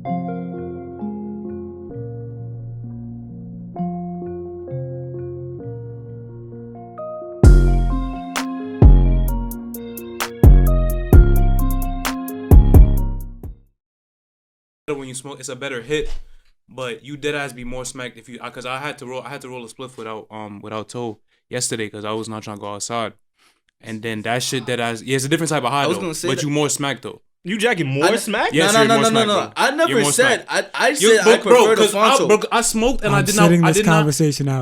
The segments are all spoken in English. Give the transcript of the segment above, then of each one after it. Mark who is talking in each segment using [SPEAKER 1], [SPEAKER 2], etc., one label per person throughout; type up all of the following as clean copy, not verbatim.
[SPEAKER 1] When you smoke, it's a better hit, but you dead ass be more smacked if you, because I had to roll a spliff without toe yesterday because I was not trying to go outside, and then that shit dead ass, yeah, it's a different type of high though, but you more smacked though.
[SPEAKER 2] You jacking more smack?
[SPEAKER 1] Yes,
[SPEAKER 3] no. I never said. I said I prefer the Fonto.
[SPEAKER 1] I smoked and I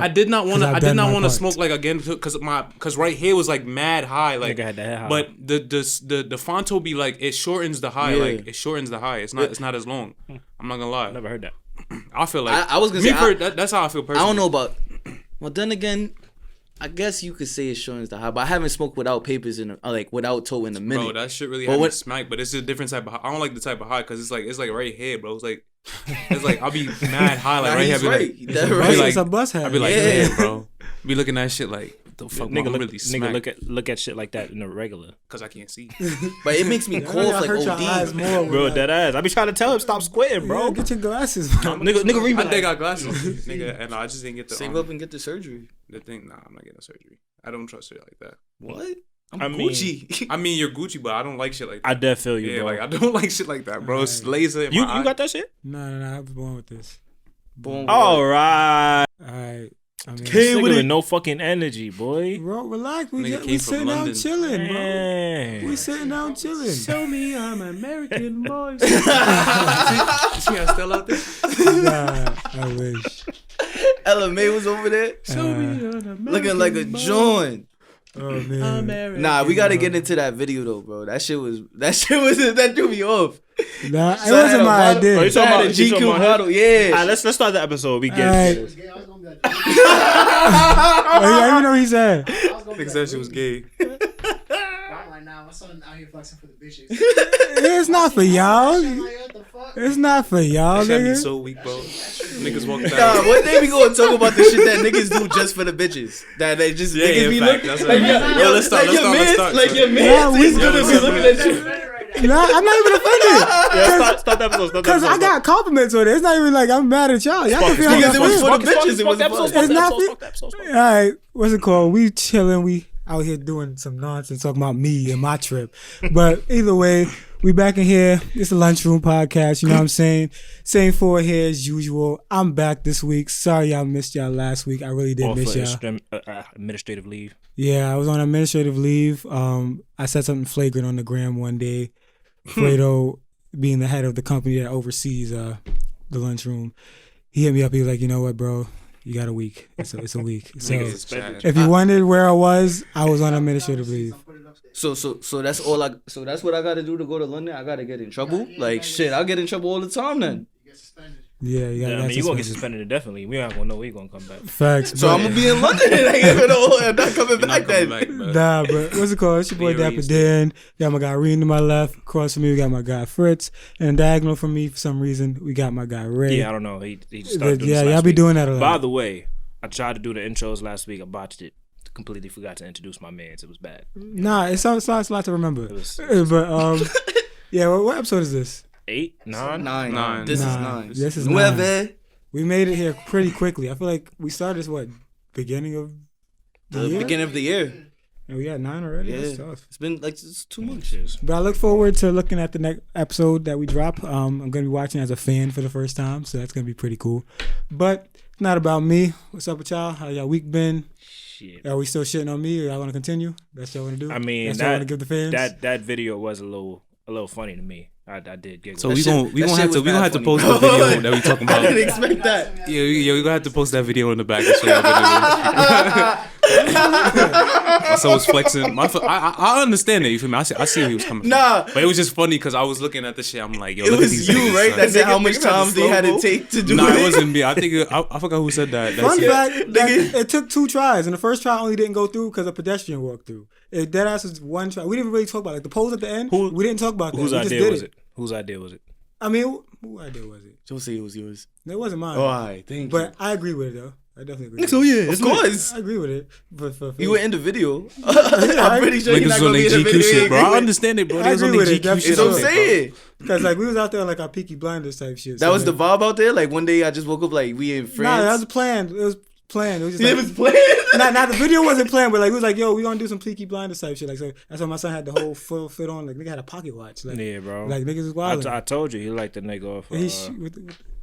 [SPEAKER 1] did not want to smoke like again because right here was like mad high, like I had that high. But the Fonto be like it shortens the high, like it shortens the high. It's not as long. I'm not gonna lie.
[SPEAKER 2] I never heard that.
[SPEAKER 1] I feel like
[SPEAKER 3] I was gonna say
[SPEAKER 1] that's how I feel personally.
[SPEAKER 3] I don't know about. Well, then again, I guess you could say it shortens the high, but I haven't smoked without papers without toe in a minute.
[SPEAKER 1] Bro, that shit really had me smacked, but it's a different type of high. I don't like the type of high because it's like right here, bro. It's like I'll be mad high, like right here.
[SPEAKER 4] It's a bus head.
[SPEAKER 1] I'll be like, yeah, bro. Be looking at shit like, what the fuck, nigga, really smacked.
[SPEAKER 2] Nigga look at shit like that in the regular.
[SPEAKER 1] Because I can't see.
[SPEAKER 3] But it makes me cough like OD.
[SPEAKER 2] Bro, that ass. I be trying to tell him, stop squinting, bro.
[SPEAKER 4] Yeah, get your glasses, bro.
[SPEAKER 2] Nigga, read me.
[SPEAKER 1] I think I got glasses, nigga, and I just didn't get the...
[SPEAKER 3] Save up and get the surgery.
[SPEAKER 1] The thing, nah, I'm not getting a surgery. I don't trust shit like that.
[SPEAKER 3] What? I'm Gucci.
[SPEAKER 1] I mean, you're Gucci, but I don't like shit like that.
[SPEAKER 2] I def feel you, bro.
[SPEAKER 1] Like, I don't like shit like that, bro. It's laser in
[SPEAKER 2] you
[SPEAKER 1] my eye.
[SPEAKER 2] got that shit?
[SPEAKER 4] No, I was born with this.
[SPEAKER 2] All right.
[SPEAKER 4] I mean,
[SPEAKER 2] came with no fucking energy, boy.
[SPEAKER 4] Bro, relax. We sitting down chilling, bro. We sitting down chilling.
[SPEAKER 1] Show me I'm American boy. You see I still out there?
[SPEAKER 4] Nah, I wish.
[SPEAKER 3] Ella May was over there.
[SPEAKER 1] Show me an American
[SPEAKER 3] looking like a joint.
[SPEAKER 4] Oh man.
[SPEAKER 3] Nah, we gotta get into that video though, bro. That threw me off.
[SPEAKER 4] Nah, it wasn't my idea.
[SPEAKER 2] Oh, you talking about a GQ
[SPEAKER 3] model? Yeah.
[SPEAKER 2] Alright, let's start the episode. We get
[SPEAKER 4] it. You know what he said.
[SPEAKER 1] Nigga said she was gay.
[SPEAKER 5] Nah, my son out here flexing for the bitches.
[SPEAKER 4] It's not for y'all. It's not for y'all,
[SPEAKER 1] nigga. Be
[SPEAKER 4] nigga.
[SPEAKER 1] so weak, bro. Niggas walk down.
[SPEAKER 3] Nah, one day we gonna talk about the shit that niggas do just for the bitches. That they just niggas be looking. Let's start. Like your man, he's gonna be looking at you.
[SPEAKER 4] Nah, I'm not even offended.
[SPEAKER 2] Yeah, start the episode.
[SPEAKER 4] Because I got compliments on it. It's not even like I'm mad at y'all. Y'all can feel like
[SPEAKER 3] it was for the bitches. It was
[SPEAKER 4] it's not. All right, what's it called? We chilling. We out here doing some nonsense talking about me and my trip. But either way, we back in here. It's the Lunchroom podcast. You know what I'm saying? Same four here as usual. I'm back this week. Sorry y'all missed y'all last week. I really did miss y'all.
[SPEAKER 2] Administrative leave.
[SPEAKER 4] Yeah, I was on administrative leave. I said something flagrant on the gram one day. Fredo, being the head of the company that oversees the Lunchroom, he hit me up. He was like, you know what, bro? You got a week. It's a week. So if you wondered where I was on administrative leave.
[SPEAKER 3] So that's all so that's what I gotta do to go to London. I gotta get in trouble. Like shit, I'll get in trouble all the time then.
[SPEAKER 5] You get suspended.
[SPEAKER 4] Yeah,
[SPEAKER 2] I mean, you gonna get suspended indefinitely. We not gonna know where you gonna come back.
[SPEAKER 4] Facts.
[SPEAKER 3] So I'm gonna be in London and I'm not coming back then.
[SPEAKER 4] Nah, but what's it called? It's your boy Dappa Dan. Got my guy Reen to my left. Across from me, we got my guy Fritz. And diagonal from me, for some reason, we got my guy Ray.
[SPEAKER 2] Yeah, I don't know. He just started doing
[SPEAKER 4] this
[SPEAKER 2] last
[SPEAKER 4] y'all be
[SPEAKER 2] week.
[SPEAKER 4] doing that a lot.
[SPEAKER 2] By the way, I tried to do the intros last week. I botched it. Completely forgot to introduce my mans. It was bad.
[SPEAKER 4] Nah, it's a lot to remember. But yeah, what episode is this?
[SPEAKER 2] 8, 9,
[SPEAKER 3] 9. This is 9.
[SPEAKER 4] This is 9. We made it here pretty quickly. I feel like we started this beginning of the year?
[SPEAKER 3] Beginning of the year.
[SPEAKER 4] And we got 9 already.
[SPEAKER 3] Yeah.
[SPEAKER 4] That's tough.
[SPEAKER 3] It's been like 2 months.
[SPEAKER 4] But I look forward to looking at the next episode that we drop. I'm gonna be watching as a fan for the first time, so that's gonna be pretty cool. But it's not about me. What's up with y'all? How y'all week been?
[SPEAKER 2] Shit.
[SPEAKER 4] Are we still shitting on me, or y'all want to continue? That's what y'all want to do?
[SPEAKER 2] I mean,
[SPEAKER 4] that's what I want to give the fans.
[SPEAKER 2] That video was a little funny to me. I did giggle.
[SPEAKER 1] So we gonna have to post the video that we talking about.
[SPEAKER 3] I didn't expect that.
[SPEAKER 1] Yeah, we gonna have to post that video in the back. So I was flexing. I understand it. You feel me? I see where he was coming from. But it was just funny because I was looking at the shit. I'm like, yo,
[SPEAKER 3] it
[SPEAKER 1] look
[SPEAKER 3] was
[SPEAKER 1] at these
[SPEAKER 3] you,
[SPEAKER 1] niggas,
[SPEAKER 3] right?
[SPEAKER 1] Son.
[SPEAKER 3] That said how much time they had to take to do it.
[SPEAKER 1] Nah, it wasn't me. I think I forgot who said that.
[SPEAKER 4] Fun fact, it took 2 tries, and the first try only didn't go through because a pedestrian walked through. Deadass was 1 try. We didn't really talk about it. The pose at the end. We didn't talk about that.
[SPEAKER 2] Whose idea was it? Whose idea was it?
[SPEAKER 4] I mean, whose idea was it?
[SPEAKER 3] Don't say it was yours.
[SPEAKER 4] It wasn't mine.
[SPEAKER 3] Oh, all right. Thank you.
[SPEAKER 4] But I agree with it though. I definitely agree.
[SPEAKER 3] So yeah, of course.
[SPEAKER 4] I agree with it. But
[SPEAKER 3] you were in the video. I'm pretty sure you're not gonna be in the video,
[SPEAKER 1] shit, bro. I understand it, bro.
[SPEAKER 4] I agree with it.
[SPEAKER 3] That's what I'm saying.
[SPEAKER 4] Because like we was out there like our Peaky Blinders type shit.
[SPEAKER 3] That was the vibe out there. Like one day I just woke up like we in France.
[SPEAKER 4] Nah, that was planned. It was planned. It was just
[SPEAKER 3] it was planned.
[SPEAKER 4] Nah, the video wasn't planned, but like we was like, yo, we gonna do some Peaky Blinders type shit. Like so that's why my son had the whole full fit on. Like nigga had a pocket watch. Like,
[SPEAKER 2] yeah, bro.
[SPEAKER 4] Like niggas was wild.
[SPEAKER 2] I told you he liked the nigga off.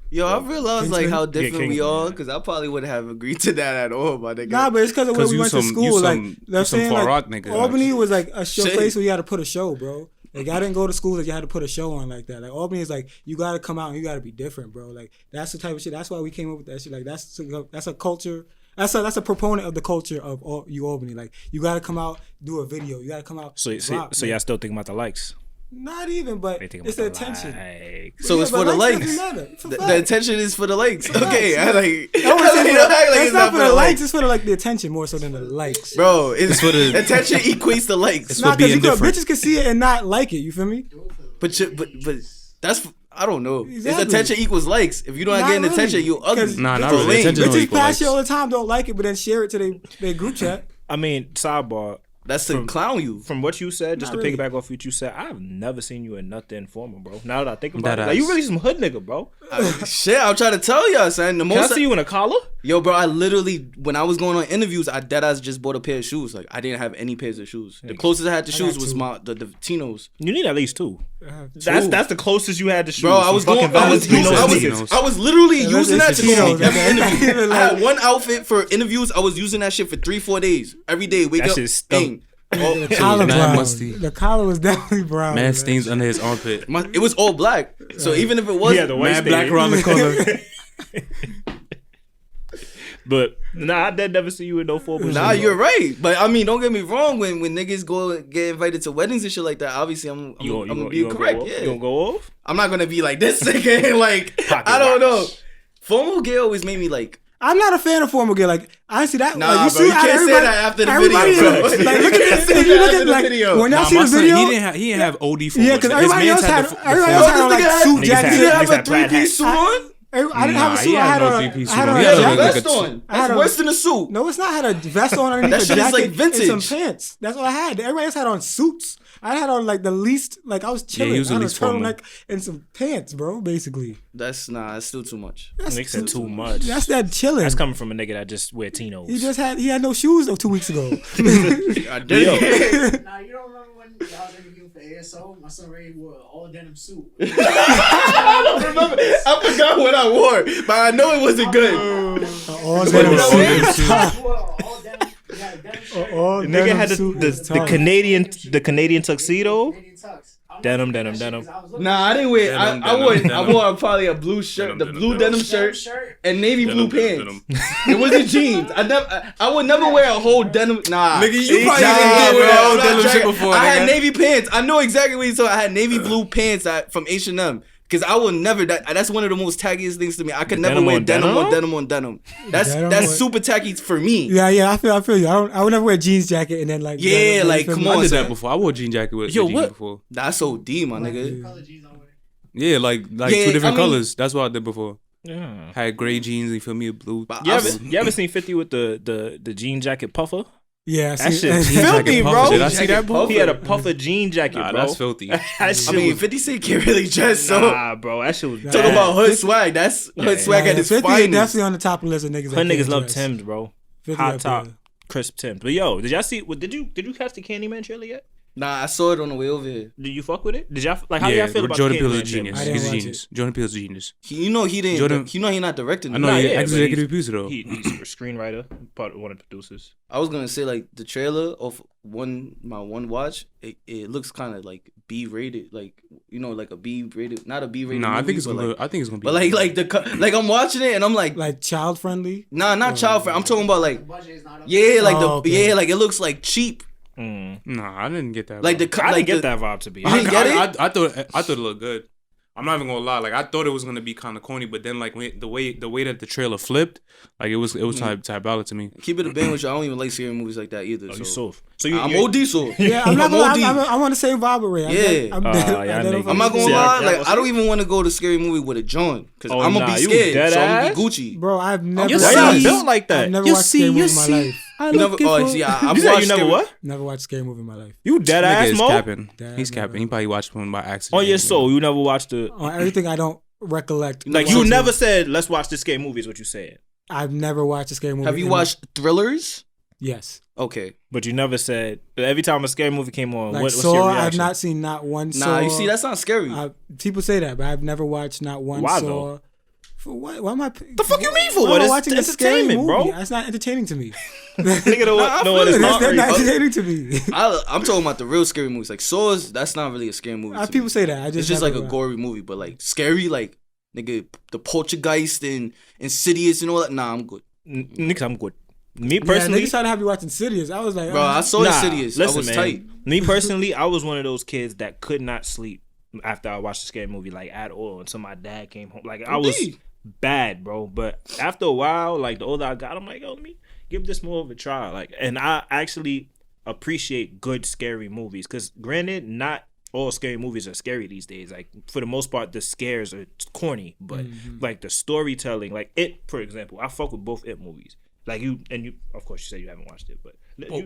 [SPEAKER 3] Yo, I realized like how different we are because I probably wouldn't have agreed to that at all, my nigga.
[SPEAKER 4] Nah, but it's because of where we went to school. Like, I'm saying, like
[SPEAKER 1] nigga,
[SPEAKER 4] Albany was like a show place where you had to put a show, bro. Like I didn't go to school that you had to put a show on like that. Like Albany is like you got to come out and you got to be different, bro. Like that's the type of shit. That's why we came up with that shit. Like that's a culture. That's a proponent of the culture of Albany. Like you got to come out, do a video. You got to come out.
[SPEAKER 2] So y'all still thinking about the likes?
[SPEAKER 4] Not even, but it's the attention.
[SPEAKER 3] So it's for the likes. The attention is for the likes. Okay, I like.
[SPEAKER 4] It's not for the likes. It's for the, like the attention more so than the likes.
[SPEAKER 3] Bro, it's for the attention equates to likes.
[SPEAKER 1] It's for being different.
[SPEAKER 4] Bitches can see it and not like it. You feel me?
[SPEAKER 3] But that's I don't know. Exactly. It's attention equals likes. If you don't get
[SPEAKER 4] really.
[SPEAKER 3] Attention, you ugly.
[SPEAKER 1] Nah, not really.
[SPEAKER 4] Bitches pass you all the time, don't like it, but then share it to their group chat.
[SPEAKER 2] I mean, sidebar.
[SPEAKER 3] That's to clown you.
[SPEAKER 2] From what you said, just
[SPEAKER 4] Not
[SPEAKER 2] to
[SPEAKER 4] really.
[SPEAKER 2] piggyback off what you said, I've never seen you in nothing formal, bro. Now that I think about it, like, you really some hood nigga, bro.
[SPEAKER 3] Shit, I'm trying to tell y'all, son.
[SPEAKER 2] Can I see you in a collar?
[SPEAKER 3] Yo, bro, I literally, when I was going on interviews, I deadass just bought a pair of shoes. Like, I didn't have any pairs of shoes. The closest I had to shoes was the Tinos.
[SPEAKER 2] You need at least two. That's the closest you had to shoes.
[SPEAKER 3] Bro, I was literally using that to go every interview. I had one outfit for interviews. I was using that shit for 3-4 days. Every day, wake up, sting.
[SPEAKER 4] The collar brown. The collar was definitely brown.
[SPEAKER 1] Man stains under his armpit.
[SPEAKER 3] It was all black. So even if it was
[SPEAKER 1] mad black around the color.
[SPEAKER 2] But I did never see you in no formal.
[SPEAKER 3] Nah, you're right. But I mean, don't get me wrong. When niggas get invited to weddings and shit like that, obviously I'm gonna be correct.
[SPEAKER 2] Yeah, you gonna go off?
[SPEAKER 3] I'm not gonna be like this nigga. Like I don't know. Formal gear always made me like.
[SPEAKER 4] I'm not a fan of formal gear. Like honestly, that
[SPEAKER 3] nah,
[SPEAKER 4] like,
[SPEAKER 3] bro, you can't say that after the video, bro.
[SPEAKER 4] Like look at this. If you look at like when y'all see the video,
[SPEAKER 1] he didn't have OD formal.
[SPEAKER 4] Yeah, because everybody else had on like suit jackets.
[SPEAKER 3] He didn't have a 3-piece suit on.
[SPEAKER 4] I didn't have a suit. I had
[SPEAKER 3] a vest on. That's worse than a suit.
[SPEAKER 4] No, it's not. I had a vest on underneath a jacket like vintage. And some pants. That's all I had. Everybody else had on suits. I had on like the least, like I was chilling.
[SPEAKER 1] Yeah,
[SPEAKER 4] I had a turtleneck and some pants, bro. Basically.
[SPEAKER 3] That's still too much.
[SPEAKER 2] That's too much.
[SPEAKER 4] That's that chilling.
[SPEAKER 2] That's coming from a nigga that just wear Tinos.
[SPEAKER 4] He had no shoes 2 weeks ago.
[SPEAKER 3] I did.
[SPEAKER 5] Nah, you don't remember when y'all was interviewing for ASO? My son Ray wore an all denim suit.
[SPEAKER 3] I don't remember. I forgot what I wore, but I know it wasn't good.
[SPEAKER 4] All denim suit.
[SPEAKER 2] The nigga had the Canadian tuxedo. Denim.
[SPEAKER 3] Nah, I didn't wear. I wore probably a blue shirt, the blue denim shirt, and navy blue pants. It wasn't jeans. I would never wear a whole denim. Nah,
[SPEAKER 1] nigga, you probably didn't wear a whole denim shit before.
[SPEAKER 3] I had navy pants. I know exactly what you saw. I had navy blue pants from H&M. Cause I will never. That's one of the most tackiest things to me. I could never wear denim on denim. That's super tacky for me.
[SPEAKER 4] Yeah. I feel you. I would never wear a jeans jacket and then like.
[SPEAKER 3] Yeah, like come on.
[SPEAKER 1] I did that before. I wore a jean jacket with jeans before.
[SPEAKER 3] That's OD, my nigga.
[SPEAKER 1] Yeah, like 2 different colors. That's what I did before. Yeah. Had gray jeans. You feel me? Blue.
[SPEAKER 2] You ever seen 50 with the jean jacket puffer?
[SPEAKER 4] Yeah,
[SPEAKER 2] that shit filthy, bro.
[SPEAKER 1] Did I see that, bro?
[SPEAKER 2] He had a puffer jean jacket, bro.
[SPEAKER 1] That's filthy.
[SPEAKER 3] I mean, 50 Cent can't really dress, so.
[SPEAKER 2] Nah, bro, that shit was bad.
[SPEAKER 3] Talking about hood swag. That's hood swag at its
[SPEAKER 4] 50
[SPEAKER 3] finest.
[SPEAKER 4] Definitely on the top of the list of niggas.
[SPEAKER 2] Hood niggas love Timbs, bro. Hot top, crisp Timbs. But yo, did y'all see? Did you catch the Candyman trailer yet?
[SPEAKER 3] Nah, I saw it on the way over here.
[SPEAKER 2] Did you fuck with it? Did y'all like how y'all feel about
[SPEAKER 1] Jordan
[SPEAKER 2] Peele's
[SPEAKER 1] a genius. He's a genius. Jordan Peele's a genius.
[SPEAKER 3] He didn't. He not directing.
[SPEAKER 1] I know. He's executive producer though.
[SPEAKER 2] He's a screenwriter, part of one of the producers.
[SPEAKER 3] I was gonna say like the trailer of my one watch. It looks kind of like B-rated, like like a B-rated, not a B-rated.
[SPEAKER 1] Nah,
[SPEAKER 3] movie,
[SPEAKER 1] I think it's gonna. I think it's gonna be.
[SPEAKER 3] But like I'm watching it and I'm like
[SPEAKER 4] child friendly.
[SPEAKER 3] Nah, not child friendly. I'm talking about like like it looks like cheap.
[SPEAKER 1] Nah, I didn't get that.
[SPEAKER 2] Like vibe. I didn't get that vibe to be.
[SPEAKER 3] You didn't get it?
[SPEAKER 1] I thought it looked good. I'm not even gonna lie. Like I thought it was gonna be kind of corny, but then like the way that the trailer flipped, like it was type ballad to me.
[SPEAKER 3] Keep it a band with you. I don't even like scary movies like that either.
[SPEAKER 2] You soft.
[SPEAKER 3] So I'm OD so.
[SPEAKER 4] Yeah, I'm not gonna. I'm on the same vibe with Ray.
[SPEAKER 3] Yeah. I'm not gonna lie. Like I don't even want to go to scary movie with a joint because I'm gonna be scared. So I'm gonna be Gucci.
[SPEAKER 4] Bro, I've never.
[SPEAKER 2] Why you built like that?
[SPEAKER 4] I've never watched scary movie in my life.
[SPEAKER 3] You never
[SPEAKER 4] Never watched scary movie in my life.
[SPEAKER 2] You dead ass Mo?
[SPEAKER 1] He's capping. He probably watched one by accident.
[SPEAKER 2] On your soul, you never watched the
[SPEAKER 4] on everything I don't recollect.
[SPEAKER 2] Like you never said, let's watch this scary movie. Is what you said.
[SPEAKER 4] I've never watched a scary movie.
[SPEAKER 3] Have you watched thrillers?
[SPEAKER 4] Yes.
[SPEAKER 3] Okay.
[SPEAKER 2] But you never said every time a scary movie came on.
[SPEAKER 4] Like
[SPEAKER 2] what's
[SPEAKER 4] Saw,
[SPEAKER 2] your reaction?
[SPEAKER 4] I've not seen not one Saw.
[SPEAKER 3] Nah, you see, that's not scary.
[SPEAKER 4] People say that, but I've never watched not one
[SPEAKER 2] Why,
[SPEAKER 4] Saw.
[SPEAKER 2] though?
[SPEAKER 4] For what? Why am I?
[SPEAKER 2] The fuck you mean for what?
[SPEAKER 4] I'm
[SPEAKER 2] It's
[SPEAKER 4] watching a scary
[SPEAKER 2] entertainment,
[SPEAKER 4] movie.
[SPEAKER 2] bro.
[SPEAKER 4] That's not entertaining to me.
[SPEAKER 2] Nigga, no, it's not.
[SPEAKER 4] That's not entertaining to me.
[SPEAKER 3] I'm talking about the real scary movies. Like Saws, that's not really a scary movie.
[SPEAKER 4] People say that.
[SPEAKER 3] It's just like a gory movie, but like scary, like nigga, the Poltergeist and Insidious and all that. Nah, I'm good.
[SPEAKER 2] Nigga, I'm good. Me personally,
[SPEAKER 4] niggas trying to have you watching Insidious. I was like,
[SPEAKER 3] bro, I saw Insidious.
[SPEAKER 2] Listen,
[SPEAKER 3] I was
[SPEAKER 2] man,
[SPEAKER 3] tight.
[SPEAKER 2] Me personally, I was one of those kids that could not sleep after I watched a scary movie, like at all, until my dad came home. Like I was bad, bro. But after a while, like the older I got, I'm like, yo, let me give this more of a try. Like, and I actually appreciate good scary movies because, granted, not all scary movies are scary these days. Like for the most part, the scares are corny, but like the storytelling, like It, for example, I fuck with both It movies. Like you, of course, you said you haven't watched it, but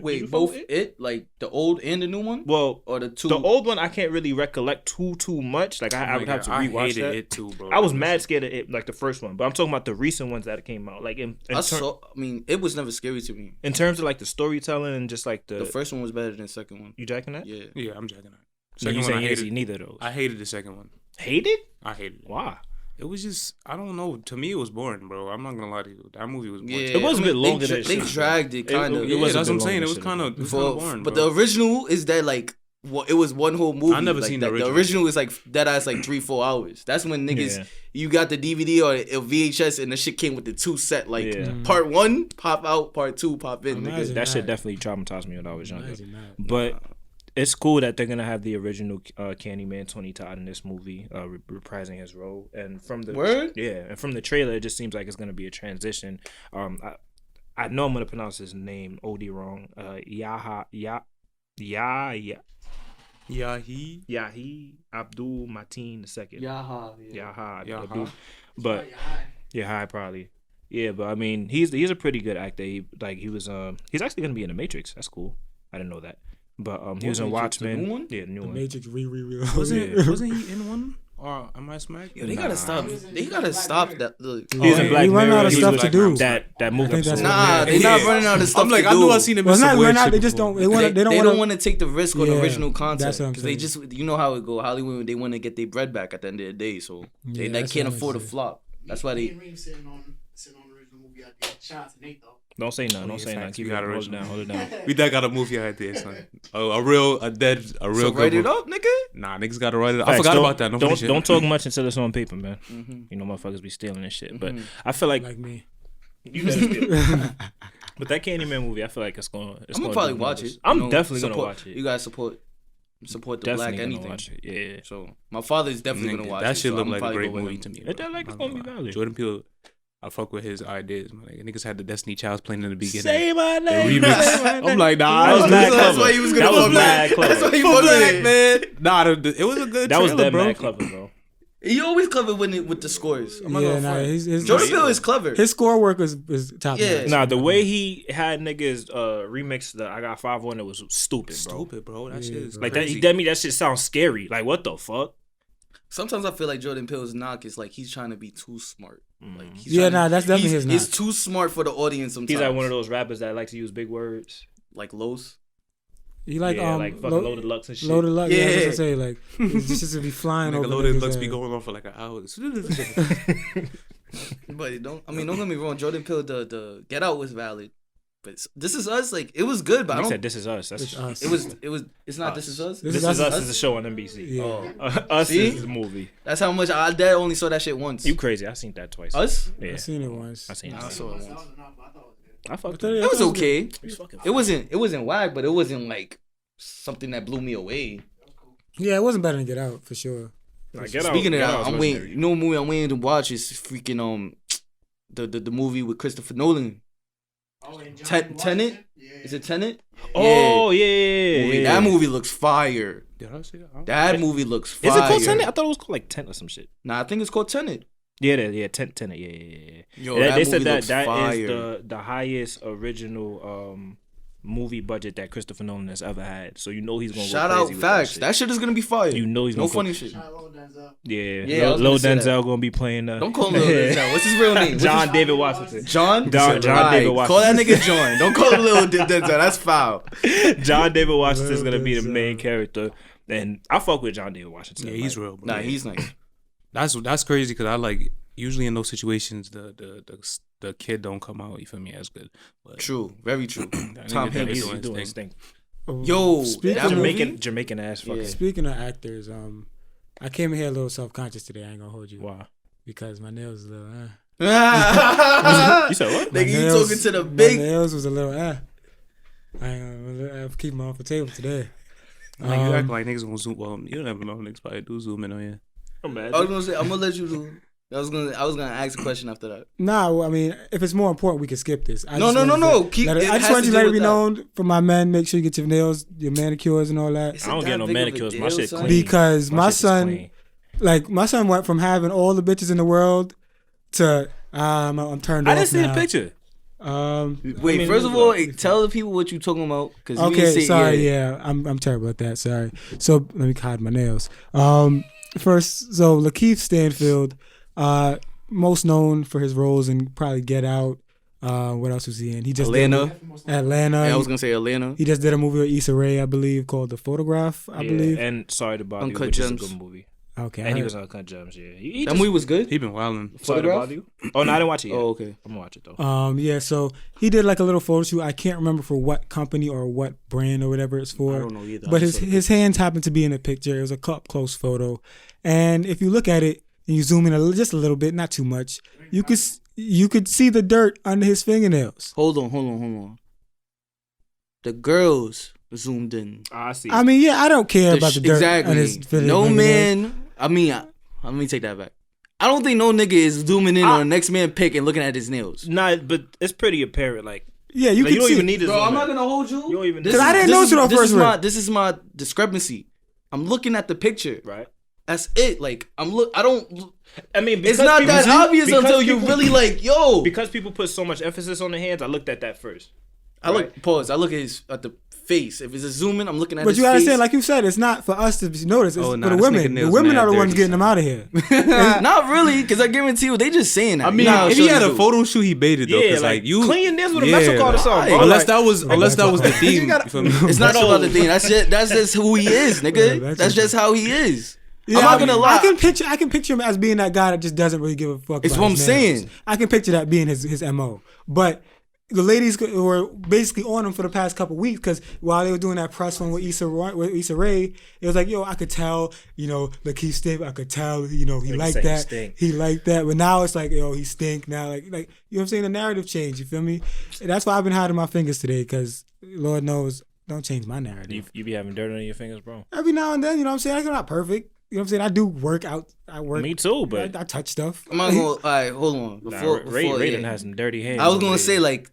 [SPEAKER 3] wait, both It, like the old and the new one?
[SPEAKER 2] Well,
[SPEAKER 3] or the two?
[SPEAKER 2] The old one I can't really recollect too much. Like I would have to rewatch
[SPEAKER 1] I hated
[SPEAKER 2] that.
[SPEAKER 1] It too, bro.
[SPEAKER 2] I was mad scared of It, like the first one, but I'm talking about the recent ones that came out. Like
[SPEAKER 3] it was never scary to me.
[SPEAKER 2] In terms of like the storytelling and just like
[SPEAKER 3] the first one was better than the second one.
[SPEAKER 2] You jacking that?
[SPEAKER 3] Yeah,
[SPEAKER 1] I'm jacking that.
[SPEAKER 2] Second one, I hated neither of those.
[SPEAKER 1] I hated the second one.
[SPEAKER 2] Hated?
[SPEAKER 1] I hated it.
[SPEAKER 2] Why?
[SPEAKER 1] It was just, I don't know. To me, it was boring, bro. I'm not gonna lie to you. That movie was boring.
[SPEAKER 2] Yeah, it was a bit longer than
[SPEAKER 3] they dragged it kind of.
[SPEAKER 1] Yeah, that's what I'm saying. It was kind of boring.
[SPEAKER 3] But the original is that like, it was one whole movie.
[SPEAKER 1] I never seen the original.
[SPEAKER 3] The original is like that ass like 3-4 hours. That's when niggas you got the DVD or VHS and the shit came with the 2 set. Like part 1 pop out, part 2 pop in.
[SPEAKER 2] That shit definitely traumatized me when I was younger. But it's cool that they're gonna have the original Candyman, Tony Todd, in this movie, reprising his role. And from the and from the trailer, it just seems like it's gonna be a transition. I know I'm gonna pronounce his name OD wrong. Yahi Abdul Mateen II. Yaha. But Yahi probably. Yeah, but I mean, he's a pretty good actor. He's actually gonna be in the Matrix. That's cool. I didn't know that. But he was in Watchmen.
[SPEAKER 3] The new one?
[SPEAKER 2] Yeah, the new one.
[SPEAKER 4] Matrix
[SPEAKER 1] wasn't he in one? Or am I smacked?
[SPEAKER 3] Yo, they gotta stop. They gotta stop that. Look.
[SPEAKER 2] He's in Black Mirror.
[SPEAKER 4] Running out of stuff to do.
[SPEAKER 2] That movie.
[SPEAKER 3] Nah, they're not running out of stuff.
[SPEAKER 1] I'm like,
[SPEAKER 3] to do.
[SPEAKER 1] I knew I seen him.
[SPEAKER 4] They just don't. They don't
[SPEAKER 3] want to take the risk on the original content
[SPEAKER 4] because
[SPEAKER 3] they just, you know how it go. Hollywood, they want to get their bread back at the end of the day, so they can't afford a flop. That's why they.
[SPEAKER 5] Sitting on the original movie idea. Shout out to Nate though.
[SPEAKER 2] Don't say nothing. Don't say nothing. Keep it original. Hold it down.
[SPEAKER 1] We got a movie idea, son. A real
[SPEAKER 3] So
[SPEAKER 1] good
[SPEAKER 3] write it up, nigga.
[SPEAKER 1] Nah, niggas gotta write it up. I forgot about that.
[SPEAKER 2] Don't talk much until it's on paper, man. You know, motherfuckers be stealing this shit. But I feel like
[SPEAKER 4] me.
[SPEAKER 2] You better steal. But that Candyman movie, I feel like I'm
[SPEAKER 3] gonna probably watch it.
[SPEAKER 2] I'm definitely gonna watch it.
[SPEAKER 3] You guys support the black anything.
[SPEAKER 2] Watch it. Yeah.
[SPEAKER 3] So my father's definitely gonna watch it.
[SPEAKER 1] That shit
[SPEAKER 3] so
[SPEAKER 1] look like a great movie to me.
[SPEAKER 2] It like it's gonna be valid.
[SPEAKER 1] Jordan Peele. I fuck with his ideas, man. Like, niggas had the Destiny Child's playing in the beginning.
[SPEAKER 2] Say my name.
[SPEAKER 1] Remix. I'm like, nah.
[SPEAKER 2] That was mad clever.
[SPEAKER 3] That's why he was gonna fuck
[SPEAKER 2] mad clever.
[SPEAKER 3] That's why he was black, man.
[SPEAKER 1] Nah, it was a good.
[SPEAKER 2] That was
[SPEAKER 1] trailer,
[SPEAKER 2] that
[SPEAKER 1] bro.
[SPEAKER 2] mad clever, bro.
[SPEAKER 3] He always clever with the scores. I'm not gonna front.
[SPEAKER 4] Jordan
[SPEAKER 3] Peele is clever.
[SPEAKER 4] His score work is top.
[SPEAKER 3] Yeah.
[SPEAKER 2] Nah, the way he had niggas remix the I Got 5 on it was stupid, bro.
[SPEAKER 1] Stupid, bro. That shit is
[SPEAKER 2] like
[SPEAKER 1] crazy.
[SPEAKER 2] that shit sounds scary. Like, what the fuck?
[SPEAKER 3] Sometimes I feel like Jordan Peele's knock is like he's trying to be too smart. Like
[SPEAKER 4] that's definitely his knock.
[SPEAKER 3] He's too smart for the audience sometimes.
[SPEAKER 2] He's like one of those rappers that like to use big words.
[SPEAKER 3] Like Los.
[SPEAKER 4] You like
[SPEAKER 2] like fucking Loaded Lux and shit.
[SPEAKER 4] Loaded Lux,
[SPEAKER 3] yeah.
[SPEAKER 4] I was gonna say like it's just to be flying over.
[SPEAKER 1] Loaded Lux be going on for like an hour.
[SPEAKER 3] But don't get me wrong. Jordan Peele, the Get Out was valid. But This Is Us, like it was good, but I said
[SPEAKER 2] This Is Us. That's
[SPEAKER 4] us.
[SPEAKER 3] It was. It's not This Is Us.
[SPEAKER 2] This Is Us is a show on NBC.
[SPEAKER 4] Yeah.
[SPEAKER 2] Us
[SPEAKER 3] See?
[SPEAKER 2] is the movie.
[SPEAKER 3] That's how much I only saw that shit once.
[SPEAKER 2] You crazy? I seen that twice.
[SPEAKER 3] Us?
[SPEAKER 2] Yeah.
[SPEAKER 4] I seen it once.
[SPEAKER 2] I seen it.
[SPEAKER 3] I saw it once.
[SPEAKER 2] I fucked
[SPEAKER 3] it. It was okay. It wasn't whack, but it wasn't like something that blew me away.
[SPEAKER 4] Yeah, it wasn't better than Get Out for sure.
[SPEAKER 3] Speaking of that, I'm waiting. You know what movie I'm waiting to watch is freaking the movie with Christopher Nolan.
[SPEAKER 5] Oh, and
[SPEAKER 3] Tenet?
[SPEAKER 5] Yeah.
[SPEAKER 3] Is it Tenet?
[SPEAKER 2] Oh yeah.
[SPEAKER 3] That movie looks fire.
[SPEAKER 1] Did I say that?
[SPEAKER 3] That movie looks fire.
[SPEAKER 2] Is it called Tenet? I thought it was called like Tent or some shit.
[SPEAKER 3] Nah, I think it's called Tenet.
[SPEAKER 2] Yeah, Tenet. Yeah.
[SPEAKER 3] Yo,
[SPEAKER 2] They said
[SPEAKER 3] movie
[SPEAKER 2] that
[SPEAKER 3] fire.
[SPEAKER 2] is the highest original movie budget that Christopher Nolan has ever had. So you know he's gonna
[SPEAKER 3] shout
[SPEAKER 2] go
[SPEAKER 3] out
[SPEAKER 2] crazy
[SPEAKER 3] facts.
[SPEAKER 2] With
[SPEAKER 3] that shit is gonna be fire.
[SPEAKER 2] You know he's gonna
[SPEAKER 3] no funny shit.
[SPEAKER 5] Shout out Lil Denzel.
[SPEAKER 2] Yeah,
[SPEAKER 3] I was
[SPEAKER 2] Lil
[SPEAKER 3] gonna say
[SPEAKER 2] Denzel gonna be playing.
[SPEAKER 3] Don't call him Lil Denzel. What's his real name?
[SPEAKER 2] John David Washington.
[SPEAKER 3] John
[SPEAKER 2] David Washington.
[SPEAKER 3] Call that nigga John. Don't call him Lil Denzel. That's foul.
[SPEAKER 2] John David Washington is gonna be the main character, and I fuck with John David Washington.
[SPEAKER 1] Yeah, he's real. Bro.
[SPEAKER 3] Nah, he's nice.
[SPEAKER 1] That's crazy because I like usually in those situations the kid don't come out. You feel me as good. But
[SPEAKER 3] True, very true.
[SPEAKER 1] Tom Hanks
[SPEAKER 2] He's doing his thing.
[SPEAKER 3] Yo,
[SPEAKER 2] Jamaican ass fucking.
[SPEAKER 4] Speaking of actors, I came in here a little self-conscious today. I ain't gonna hold you.
[SPEAKER 2] Why?
[SPEAKER 4] Because my nails was a little.
[SPEAKER 2] You said what?
[SPEAKER 3] Nigga, you talking to the big.
[SPEAKER 4] My nails was a little. I'm keeping them off the table today.
[SPEAKER 1] like you act like niggas gonna zoom. Well, you don't ever know niggas probably do zoom in on you.
[SPEAKER 2] Imagine.
[SPEAKER 3] I was gonna say I'm gonna let you do. I was gonna ask a question after that.
[SPEAKER 4] Nah, I mean, if it's more important, we can skip this.
[SPEAKER 3] No. Keep.
[SPEAKER 4] I just want you to let it be known for my men. Make sure you get your nails, your manicures, and all that.
[SPEAKER 2] I don't get no manicures. My shit clean.
[SPEAKER 4] Because my son went from having all the bitches in the world to I'm turned off.
[SPEAKER 2] I didn't see
[SPEAKER 4] now.
[SPEAKER 2] the picture.
[SPEAKER 3] Wait, first of all, tell the people what you talking about.
[SPEAKER 4] Sorry, I'm terrible at that. Sorry. So let me hide my nails. First, so Lakeith Stanfield, most known for his roles in probably Get Out. What else was he in? He just
[SPEAKER 3] Atlanta.
[SPEAKER 4] Yeah,
[SPEAKER 3] I was gonna say Atlanta.
[SPEAKER 4] He just did a movie with Issa Rae, I believe, called The Photograph. I believe.
[SPEAKER 2] And Sorry to Bother You,
[SPEAKER 3] Uncut
[SPEAKER 2] which
[SPEAKER 3] Gems.
[SPEAKER 2] is a good movie.
[SPEAKER 4] Okay.
[SPEAKER 2] And he was on Uncut Gems. Yeah,
[SPEAKER 3] That movie was good.
[SPEAKER 1] He been wilding.
[SPEAKER 2] Sorry to Bother You. Oh no, I didn't watch it yet.
[SPEAKER 3] Oh, okay.
[SPEAKER 2] I'm gonna watch it though.
[SPEAKER 4] Yeah, so he did like a little photo shoot. I can't remember for what company or what brand or whatever it's for.
[SPEAKER 3] I don't know either.
[SPEAKER 4] But his hands happened to be in the picture. It was a up close photo, and if you look at it and you zoom in just a little bit, not too much, you could see the dirt under his fingernails.
[SPEAKER 3] Hold on. The girls zoomed in.
[SPEAKER 2] I see.
[SPEAKER 4] I mean, yeah, I don't care about the dirt under his fingernails.
[SPEAKER 3] No man. I mean, let me take that back. I don't think no nigga is zooming in on the next man pic and looking at his nails.
[SPEAKER 2] Nah, but it's pretty apparent. Like,
[SPEAKER 4] yeah, you can
[SPEAKER 2] you don't
[SPEAKER 4] see.
[SPEAKER 2] even need to.
[SPEAKER 3] Bro, I'm not gonna hold you.
[SPEAKER 2] You don't even.
[SPEAKER 4] Because I didn't know it on first read.
[SPEAKER 3] This is my discrepancy. I'm looking at the picture.
[SPEAKER 2] Right.
[SPEAKER 3] That's it. Like I don't.
[SPEAKER 2] I mean,
[SPEAKER 3] it's not that obvious until you really like, yo.
[SPEAKER 2] Because people put so much emphasis on the hands, I looked at that first.
[SPEAKER 3] I look at the face. If it's a zoom in, I'm looking at.
[SPEAKER 4] But
[SPEAKER 3] his
[SPEAKER 4] you understand,
[SPEAKER 3] face.
[SPEAKER 4] like you said, it's not for us to notice. It's for the
[SPEAKER 1] this
[SPEAKER 4] women. The women are the ones getting them out of here.
[SPEAKER 3] Not really, because I guarantee you, they just saying that.
[SPEAKER 1] I mean, if he had a photo shoot, he baited though.
[SPEAKER 2] Yeah,
[SPEAKER 1] like you
[SPEAKER 2] clean your nails with a metal card or something. Bro.
[SPEAKER 1] Unless that was the theme. You feel me?
[SPEAKER 3] It's not about the thing. That's just who he is, nigga.
[SPEAKER 4] Yeah,
[SPEAKER 3] that's just how he is.
[SPEAKER 4] Yeah,
[SPEAKER 3] I'm not gonna lie.
[SPEAKER 4] I can picture him as being that guy that just doesn't really give a fuck.
[SPEAKER 3] It's
[SPEAKER 4] about
[SPEAKER 3] what I'm
[SPEAKER 4] his nails.
[SPEAKER 3] saying.
[SPEAKER 4] I can picture that being his MO. But the ladies were basically on him for the past couple weeks because while they were doing that press one with Issa Rae, it was like, yo, I could tell, Lakeith Stink. I could tell, he liked that.
[SPEAKER 2] Stink.
[SPEAKER 4] He liked that. But now it's like, yo, he stink now. Like you know what I'm saying? The narrative changed. You feel me? And that's why I've been hiding my fingers today because Lord knows, don't change my narrative.
[SPEAKER 2] You be having dirt on your fingers, bro.
[SPEAKER 4] Every now and then, you know what I'm saying? I'm not perfect. You know what I'm saying? I do work out. I work.
[SPEAKER 2] Me too, but
[SPEAKER 4] I touch stuff.
[SPEAKER 3] I'm not gonna. All right, hold on. Before
[SPEAKER 2] Raiden has some dirty hands.
[SPEAKER 3] I was gonna say like,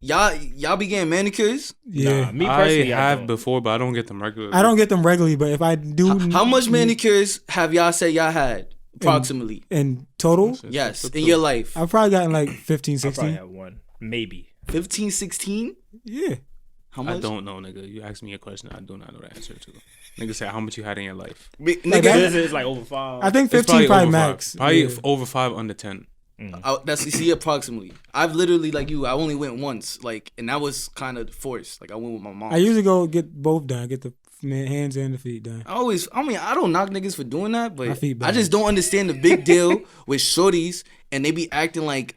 [SPEAKER 3] y'all be getting manicures.
[SPEAKER 4] Yeah,
[SPEAKER 2] nah, me personally,
[SPEAKER 1] I have before, but I don't get them regularly.
[SPEAKER 4] I don't get them regularly, but if I do,
[SPEAKER 3] How much manicures have y'all said y'all had approximately?
[SPEAKER 4] in total?
[SPEAKER 3] Yes, in your life.
[SPEAKER 4] I've probably gotten like 15,
[SPEAKER 2] I
[SPEAKER 4] 16.
[SPEAKER 2] probably have one, maybe
[SPEAKER 3] 15, 16?
[SPEAKER 4] Yeah.
[SPEAKER 3] How much?
[SPEAKER 1] I don't know, nigga. You asked me a question I do not know the answer to. Nigga said how much you had in your life.
[SPEAKER 3] Nigga,
[SPEAKER 2] this is like over 5.
[SPEAKER 4] I think
[SPEAKER 1] It's
[SPEAKER 4] 15 probably
[SPEAKER 1] over
[SPEAKER 4] max.
[SPEAKER 1] 5. Probably
[SPEAKER 4] Yeah.
[SPEAKER 1] over 5, under 10.
[SPEAKER 3] That's you see approximately. I've literally like you. I only went once, like, and that was kind of forced. Like I went with my mom.
[SPEAKER 4] I usually go get both done. Get the hands and the feet done.
[SPEAKER 3] I don't knock niggas for doing that,
[SPEAKER 4] My
[SPEAKER 3] but
[SPEAKER 4] feet
[SPEAKER 3] I
[SPEAKER 4] bad.
[SPEAKER 3] just don't understand the big deal with shorties, and they be acting like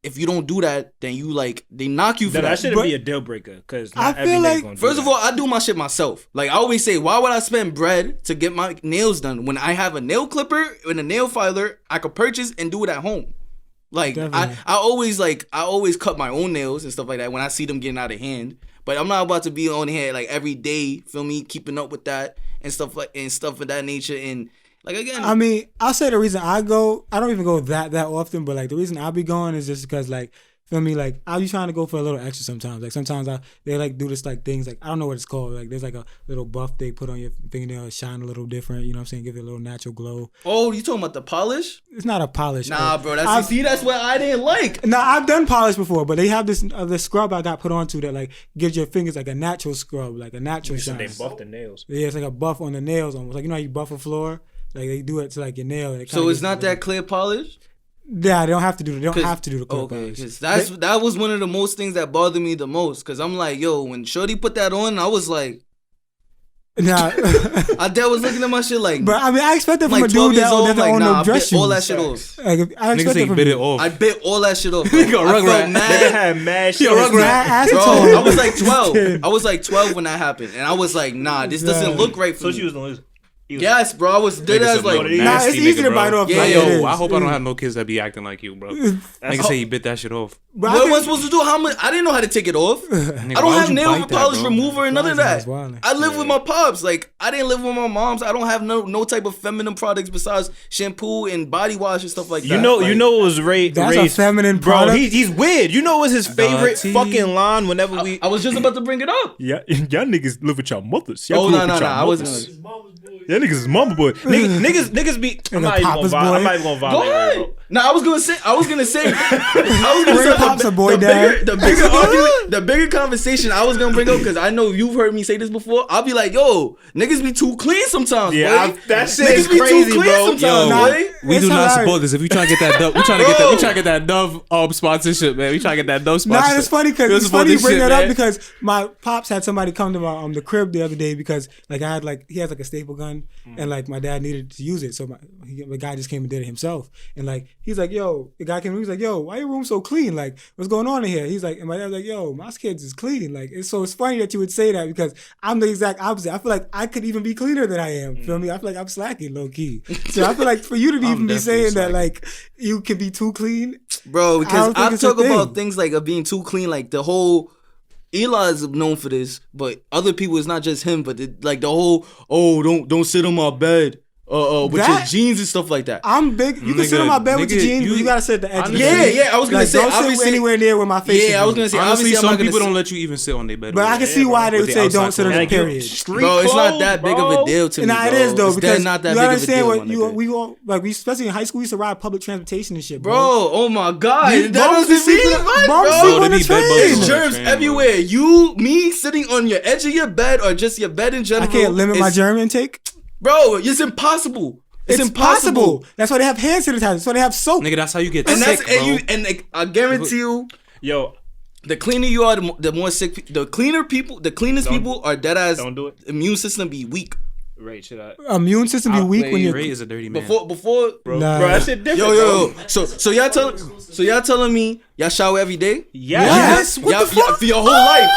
[SPEAKER 3] if you don't do that, then you like they knock you for
[SPEAKER 2] that
[SPEAKER 3] that.
[SPEAKER 2] shouldn't be a deal breaker because
[SPEAKER 4] I feel like,
[SPEAKER 3] First of all, I do my shit myself. Like I always say, why would I spend bread to get my nails done when I have a nail clipper and a nail filer I could purchase and do it at home? Like I always cut my own nails and stuff like that when I see them getting out of hand. But I'm not about to be on hand like every day, feel me, keeping up with that and stuff of that nature. And like again,
[SPEAKER 4] I mean, I'll say the reason I don't even go that often, but like the reason I be going is just because like Feel me? Like I'll be trying to go for a little extra sometimes. Like sometimes they like do this like things like I don't know what it's called. Like there's like a little buff they put on your fingernail, shine a little different. You know what I'm saying? Give it a little natural glow.
[SPEAKER 3] Oh, you talking about the polish?
[SPEAKER 4] It's not a polish.
[SPEAKER 3] Nah, bro. That's what I didn't like.
[SPEAKER 4] Nah, I've done polish before, but they have this scrub I got put onto that like gives your fingers like a natural scrub, like a natural shine.
[SPEAKER 2] They buff the nails.
[SPEAKER 4] Yeah, it's like a buff on the nails almost. Like you know how you buff a floor? Like they do it to like your nail.
[SPEAKER 3] So it's not that clear polish?
[SPEAKER 4] Yeah, they don't have to do it. They don't have to do the clear polish.
[SPEAKER 3] That was one of the most things that bothered me the most. Cause I'm like, yo, when Shorty put that on, I was like,
[SPEAKER 4] nah.
[SPEAKER 3] I was looking at my shit like,
[SPEAKER 4] but I mean, I expected from like a dude that doesn't own no dress shoes.
[SPEAKER 3] All that shit off.
[SPEAKER 4] Like, I expected from
[SPEAKER 1] bit it off.
[SPEAKER 3] I bit all that shit off.
[SPEAKER 2] I felt mad. They had mad shit.
[SPEAKER 3] Bro, I was like 12. I was like 12 when that happened, and I was like, nah, this doesn't look right for me.
[SPEAKER 2] So she was the
[SPEAKER 3] Yes, bro. I was dead as like,
[SPEAKER 4] nah, it's easy to bite off.
[SPEAKER 1] Yeah, yo, I hope I don't have no kids that be acting like you, bro. Nigga say he bit that shit off.
[SPEAKER 3] What am I supposed to do? I didn't know how to take it off. I don't have nail polish remover and none of that. I live with my pops. Like I didn't live with my moms. I don't have no type of feminine products besides shampoo and body wash and stuff like that.
[SPEAKER 2] You know it was Ray.
[SPEAKER 4] That's a feminine product.
[SPEAKER 2] Bro, he's weird. You know what's his favorite fucking line whenever we.
[SPEAKER 3] I was just about to bring it up.
[SPEAKER 2] Yeah, y'all niggas live with y'all mothers.
[SPEAKER 3] Oh no, I wasn't.
[SPEAKER 2] Y'all niggas is mama boy. Niggas be. I'm not even gonna violate.
[SPEAKER 3] Go ahead. No, I was gonna say.
[SPEAKER 4] Pop's a boy dad.
[SPEAKER 3] The bigger argument, the bigger conversation I was gonna bring up, because I know you've heard me say this before. I'll be like, yo, niggas be too clean sometimes.
[SPEAKER 2] Yeah,
[SPEAKER 3] boy.
[SPEAKER 2] that shit is crazy, bro.
[SPEAKER 1] We do not support this. If we trying to get that Dove, we trying to get that Dove sponsorship, man. We trying to get that Dove sponsorship.
[SPEAKER 4] Nah, it's funny because it's funny you bring that up because my pops had somebody come to my the crib the other day because like I had like he has like a staple gun and like my dad needed to use it, so the guy just came and did it himself, and like he's like, yo, the guy came and he's like, yo, why your room so clean? Like what's going on in here? He's like, and my dad was like, yo, my kids is clean. Like it's funny that you would say that because I'm the exact opposite. I feel like I could even be cleaner than I am. Feel me? I feel like I'm slacking low key. So I feel like for you to even be saying slacking. That like you can be too clean,
[SPEAKER 3] bro. Because I talk about things like being too clean, like the whole. Eli is known for this, but other people, it's not just him, but like the whole don't sit on my bed with your jeans and stuff like that.
[SPEAKER 4] I'm big. You can sit on my bed with your jeans, but you gotta sit at the edge.
[SPEAKER 3] Yeah. I was gonna say
[SPEAKER 4] don't sit anywhere near where my face.
[SPEAKER 3] Yeah, I was gonna say.
[SPEAKER 1] Honestly, some people don't let you even sit on their bed.
[SPEAKER 4] But I can see why they would say don't sit on the period.
[SPEAKER 3] Bro, it's not that big of a deal to me.
[SPEAKER 4] Nah, it is though because
[SPEAKER 3] not that
[SPEAKER 4] you
[SPEAKER 3] big of a deal.
[SPEAKER 4] What we all like. We especially in high school, we used to ride public transportation and shit, bro.
[SPEAKER 3] Oh my god, that doesn't mean much, bro. There's germs everywhere. Me sitting on your edge of your bed or just your bed in general.
[SPEAKER 4] I can't limit my germ intake,
[SPEAKER 3] bro. It's impossible. It's impossible.
[SPEAKER 4] That's why they have hand sanitizer. That's why they have soap.
[SPEAKER 1] Nigga, that's how you get sick, bro.
[SPEAKER 3] And I guarantee you, the cleaner you are, the more sick. The cleanest people are dead ass.
[SPEAKER 2] Don't do it.
[SPEAKER 3] Immune system be weak.
[SPEAKER 2] Right, should I?
[SPEAKER 4] Immune system be weak when you're.
[SPEAKER 1] Ray is a dirty man.
[SPEAKER 3] Before,
[SPEAKER 2] bro, that shit different.
[SPEAKER 3] Yo. So y'all telling me y'all shower every day?
[SPEAKER 4] Yes. What the fuck?
[SPEAKER 3] For your whole life,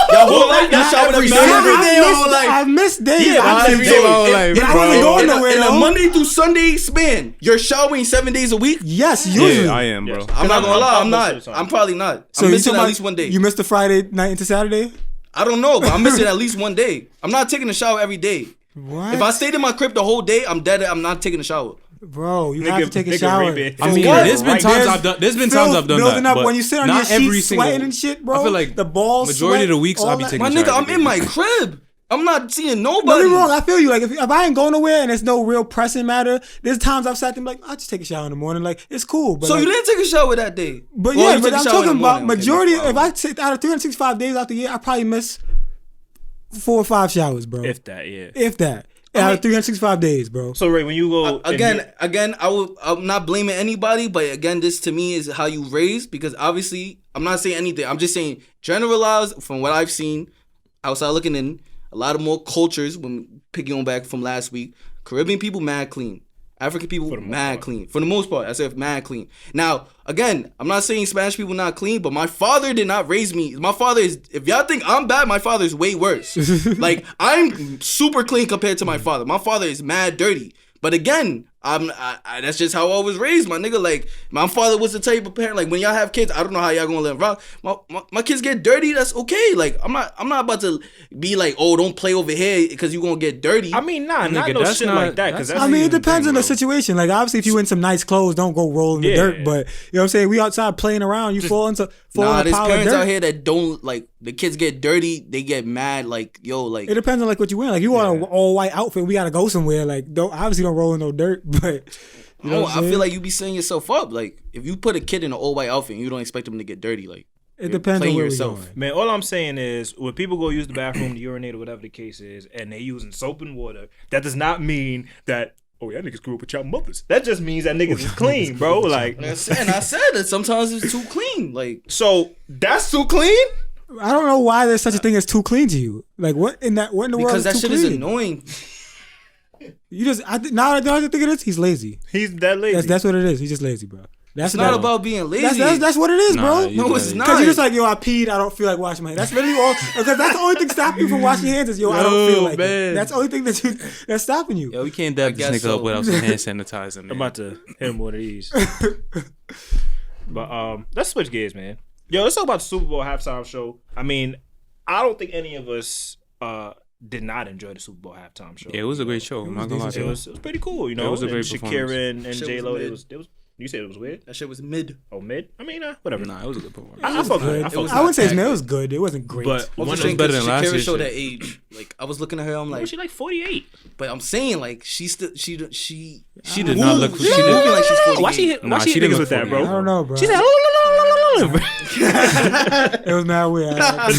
[SPEAKER 3] y'all shower every day.
[SPEAKER 4] I've missed days.
[SPEAKER 3] Every day my whole life.
[SPEAKER 4] I wasn't going nowhere.
[SPEAKER 3] In a Monday through Sunday span, you're showering 7 days a week.
[SPEAKER 4] Yes, usually.
[SPEAKER 1] Yeah, I am, bro.
[SPEAKER 3] I'm not gonna lie. I'm not. I'm probably not.
[SPEAKER 4] So
[SPEAKER 3] I'm missing at least one day.
[SPEAKER 4] You missed the Friday night into Saturday?
[SPEAKER 3] I don't know, but I'm missing at least one day. I'm not taking a shower every day.
[SPEAKER 4] What?
[SPEAKER 3] If I stayed in my crib the whole day, I'm dead. I'm not taking a shower.
[SPEAKER 4] Bro, you have to take a shower.
[SPEAKER 1] I mean, there's been times I've done that.
[SPEAKER 4] But when you sit on your sheets sweating and shit, bro.
[SPEAKER 1] I feel like
[SPEAKER 4] the balls
[SPEAKER 1] majority of the weeks I'll be taking a shower.
[SPEAKER 3] My nigga, I'm in my crib. I'm not seeing nobody.
[SPEAKER 4] Don't get me wrong, I feel you. Like if I ain't going nowhere and there's no real pressing matter, there's times I've sat there and like, I'll just take a shower in the morning. Like it's cool. But
[SPEAKER 3] so
[SPEAKER 4] like,
[SPEAKER 3] you didn't take a shower that day.
[SPEAKER 4] But yeah, but I'm talking about majority. If I take out of 365 days out the year, I probably miss 4 or 5 showers, bro.
[SPEAKER 2] If that, yeah.
[SPEAKER 4] If that. Out of 365 days, bro.
[SPEAKER 2] So Ray, when you go
[SPEAKER 3] again, I'm not blaming anybody, but again, this to me is how you raised, because obviously I'm not saying anything. I'm just saying generalized from what I've seen outside looking in. A lot of more cultures, when picking on back from last week, Caribbean people mad clean. African people mad clean. For the most part, I said mad clean. Now, again, I'm not saying Spanish people not clean, but my father did not raise me. My father is, if y'all think I'm bad, my father is way worse. Like, I'm super clean compared to my father. My father is mad dirty. But again, That's just how I was raised, my nigga. Like, my father was the type of parent. Like, when y'all have kids, I don't know how y'all gonna let them rock. My kids get dirty. That's okay. Like, I'm not about to be like, oh, don't play over here because you gonna get dirty.
[SPEAKER 2] I mean, not no shit like that. Because
[SPEAKER 4] I mean, it depends on the situation. Like, obviously, if you in some nice clothes, don't go roll in the dirt. But you know what I'm saying? We outside playing around. You fall into
[SPEAKER 3] there's parents out here that don't like the kids get dirty. They get mad. Like, yo, like
[SPEAKER 4] it depends on like what you wear. Like, you want an all white outfit. We gotta go somewhere. Like, obviously don't roll in no dirt. But you know
[SPEAKER 3] I feel like you be setting yourself up. Like, if you put a kid in an all white outfit and you don't expect them to get dirty, like
[SPEAKER 4] it depends on where yourself.
[SPEAKER 2] Man, all I'm saying is when people go use the bathroom, the urinate, or whatever the case is, and they using soap and water, that does not mean that y'all niggas grew up with y'all mothers. That just means that niggas is clean, bro. Like,
[SPEAKER 3] and I said that sometimes it's too clean. Like,
[SPEAKER 2] so that's too clean.
[SPEAKER 4] I don't know why there's such a thing as too clean to you. Like, what in the world?
[SPEAKER 3] Because that
[SPEAKER 4] is
[SPEAKER 3] shit
[SPEAKER 4] clean?
[SPEAKER 3] is annoying.
[SPEAKER 4] You just now I think it is. He's lazy.
[SPEAKER 2] He's that lazy.
[SPEAKER 4] That's what it is. He's just lazy, bro.
[SPEAKER 3] That's not about being lazy.
[SPEAKER 4] That's what it is, bro.
[SPEAKER 3] No, it's not.
[SPEAKER 4] Because you're just like, yo, I peed. I don't feel like washing my hands. That's literally all. Because that's the only thing stopping you from washing your hands is, yo, I don't feel like it. That's the only thing that's stopping you.
[SPEAKER 1] Yo, we can't dab this nigga up without some hand sanitizer, man.
[SPEAKER 2] I'm about to hit him one of these. But let's switch gears, man. Yo, let's talk about the Super Bowl halftime show. I mean, I don't think any of us did not enjoy the Super Bowl halftime show.
[SPEAKER 1] Yeah, it was a great show. I'm not gonna lie to you.
[SPEAKER 2] It was pretty cool, you know.
[SPEAKER 1] It was a great
[SPEAKER 2] Shakira and J-Lo, it was. You said it was weird?
[SPEAKER 3] That shit was mid.
[SPEAKER 2] Oh, mid? I mean, whatever.
[SPEAKER 1] Nah, it was a good performance.
[SPEAKER 2] I felt good.
[SPEAKER 4] I wouldn't say it's mid. It was good. It wasn't great.
[SPEAKER 1] But one was better than last year.
[SPEAKER 3] Shakira showed that age. Like, I was looking at her, I'm like,
[SPEAKER 2] was she like 48?
[SPEAKER 3] But I'm saying, like, she
[SPEAKER 1] did not look. She did
[SPEAKER 3] moving like she's 48.
[SPEAKER 2] Why she hit niggas with that, bro?
[SPEAKER 4] I don't know, bro.
[SPEAKER 2] She said,
[SPEAKER 4] it was mad weird. I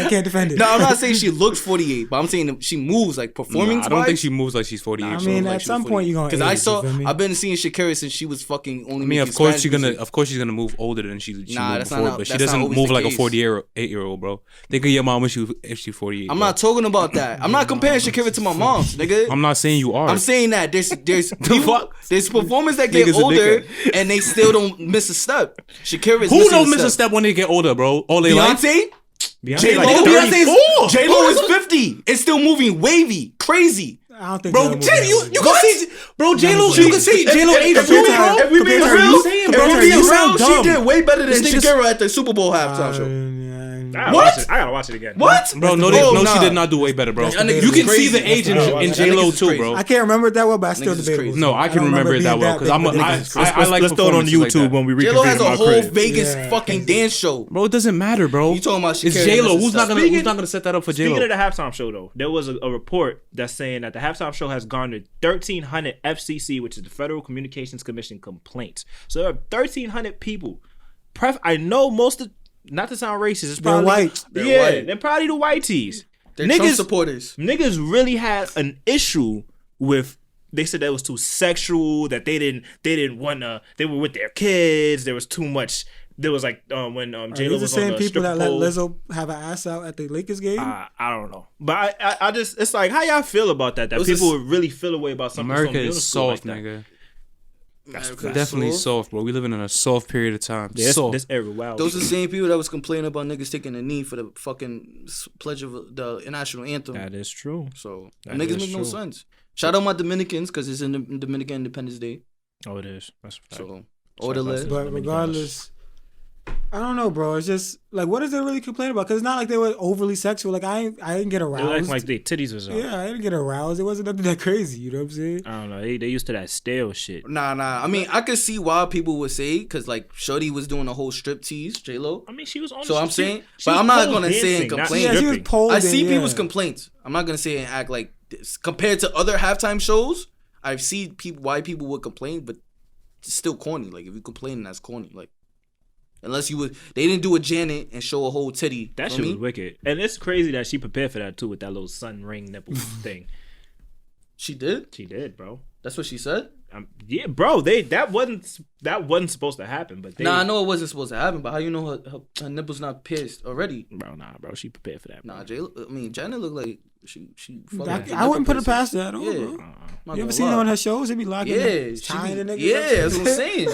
[SPEAKER 4] can't defend it.
[SPEAKER 3] No, I'm not saying she looks 48, but I'm saying that she moves like performing.
[SPEAKER 1] I don't think she moves like she's 48.
[SPEAKER 4] I mean, at some point you're gonna.
[SPEAKER 3] Because I've been seeing Shakira since she was fucking only.
[SPEAKER 1] I mean, of course she's gonna move older than she moved before, but she doesn't move like a 48-year-old, bro. Think of your mom if she's 48.
[SPEAKER 3] I'm not talking about that. I'm not comparing Shakira to my mom, nigga.
[SPEAKER 1] I'm not saying you are.
[SPEAKER 3] I'm saying that there's performers that get older and they still don't miss a step. Shakira
[SPEAKER 1] who don't miss a step when they get older, bro? All they
[SPEAKER 3] Beyonce?
[SPEAKER 2] Beyonce
[SPEAKER 3] J-Lo is 50. It's still moving wavy, crazy.
[SPEAKER 4] I don't think
[SPEAKER 1] bro, you can see, bro, J-Lo, you can see J-Lo age
[SPEAKER 3] If we being real, she did way better than Shakira at the Super Bowl halftime show.
[SPEAKER 2] What? I gotta watch it again.
[SPEAKER 3] What?
[SPEAKER 1] Bro, she did not do way better, bro. You can see the age in J-Lo too, bro.
[SPEAKER 4] I can't remember it that well, but I still debate.
[SPEAKER 1] No, I can remember it that well because I like.
[SPEAKER 2] Let's throw it on YouTube when we reconvene.
[SPEAKER 3] J-Lo has a whole Vegas fucking dance show.
[SPEAKER 1] Bro, it doesn't matter, bro.
[SPEAKER 3] You talking about Shakira?
[SPEAKER 1] It's J-Lo. Who's not gonna set that up for J-Lo?
[SPEAKER 2] Speaking of the halftime show, though, there was a report that's saying that the halftime show has garnered 1,300 FCC, which is the Federal Communications Commission, complaints. So there are 1,300 people. I know most of. Not to sound racist, it's probably
[SPEAKER 4] white.
[SPEAKER 2] They're probably the whiteys.
[SPEAKER 3] They're Trump supporters.
[SPEAKER 2] Niggas really had an issue with. They said that was too sexual. That they didn't want to. They were with their kids. There was too much. There was like when J-Lo was
[SPEAKER 4] the same
[SPEAKER 2] on the
[SPEAKER 4] people that
[SPEAKER 2] pole.
[SPEAKER 4] let Lizzo have an ass out at the Lakers game.
[SPEAKER 2] I don't know, but I just it's like how y'all feel about that? That people would really feel a way about something.
[SPEAKER 1] America is soft, like nigga. That's definitely soft, bro. We living in a soft period of time.
[SPEAKER 2] Yeah, this era, wow.
[SPEAKER 3] Those are the same people that was complaining about niggas taking a knee for the fucking pledge of the national anthem.
[SPEAKER 2] That is true.
[SPEAKER 3] So niggas make no sense. Shout out my Dominicans because it's in the Dominican Independence Day.
[SPEAKER 2] Oh, it is. That's
[SPEAKER 3] so order list.
[SPEAKER 4] But regardless, I don't know, bro. It's just like, what is they really complaining about? Because it's not like they were overly sexual. Like I didn't get aroused.
[SPEAKER 2] They acting like their titties was out.
[SPEAKER 4] Yeah, I didn't get aroused. It wasn't nothing that crazy. You know what I'm saying?
[SPEAKER 2] I don't know. They used to that stale shit.
[SPEAKER 3] Nah. I mean, I could see why people would say because like Shorty was doing a whole strip tease, J-Lo.
[SPEAKER 2] I mean, she was on.
[SPEAKER 3] So I'm saying, but I'm not gonna say and complain.
[SPEAKER 4] Yeah, she was polling,
[SPEAKER 3] I see people's complaints. I'm not gonna say and act like this. Compared to other halftime shows, I've seen why people would complain, but it's still corny. Like if you complaining, that's corny. Like. Unless they didn't do a Janet and show a whole titty.
[SPEAKER 2] That shit was wicked, and it's crazy that she prepared for that too with that little sun ring nipple thing.
[SPEAKER 3] She did.
[SPEAKER 2] She did, bro.
[SPEAKER 3] That's what she said.
[SPEAKER 2] Yeah, bro. That wasn't supposed to happen, but
[SPEAKER 3] I know it wasn't supposed to happen. But how you know her nipple's not pierced already?
[SPEAKER 2] Bro, bro. She prepared for that. Bro.
[SPEAKER 3] Janet looked like she.
[SPEAKER 4] I wouldn't put it past that.
[SPEAKER 3] Yeah.
[SPEAKER 4] You ever seen her on her shows? They be locking.
[SPEAKER 3] Yeah,
[SPEAKER 4] tying the niggas.
[SPEAKER 3] Yeah, that's what I'm saying.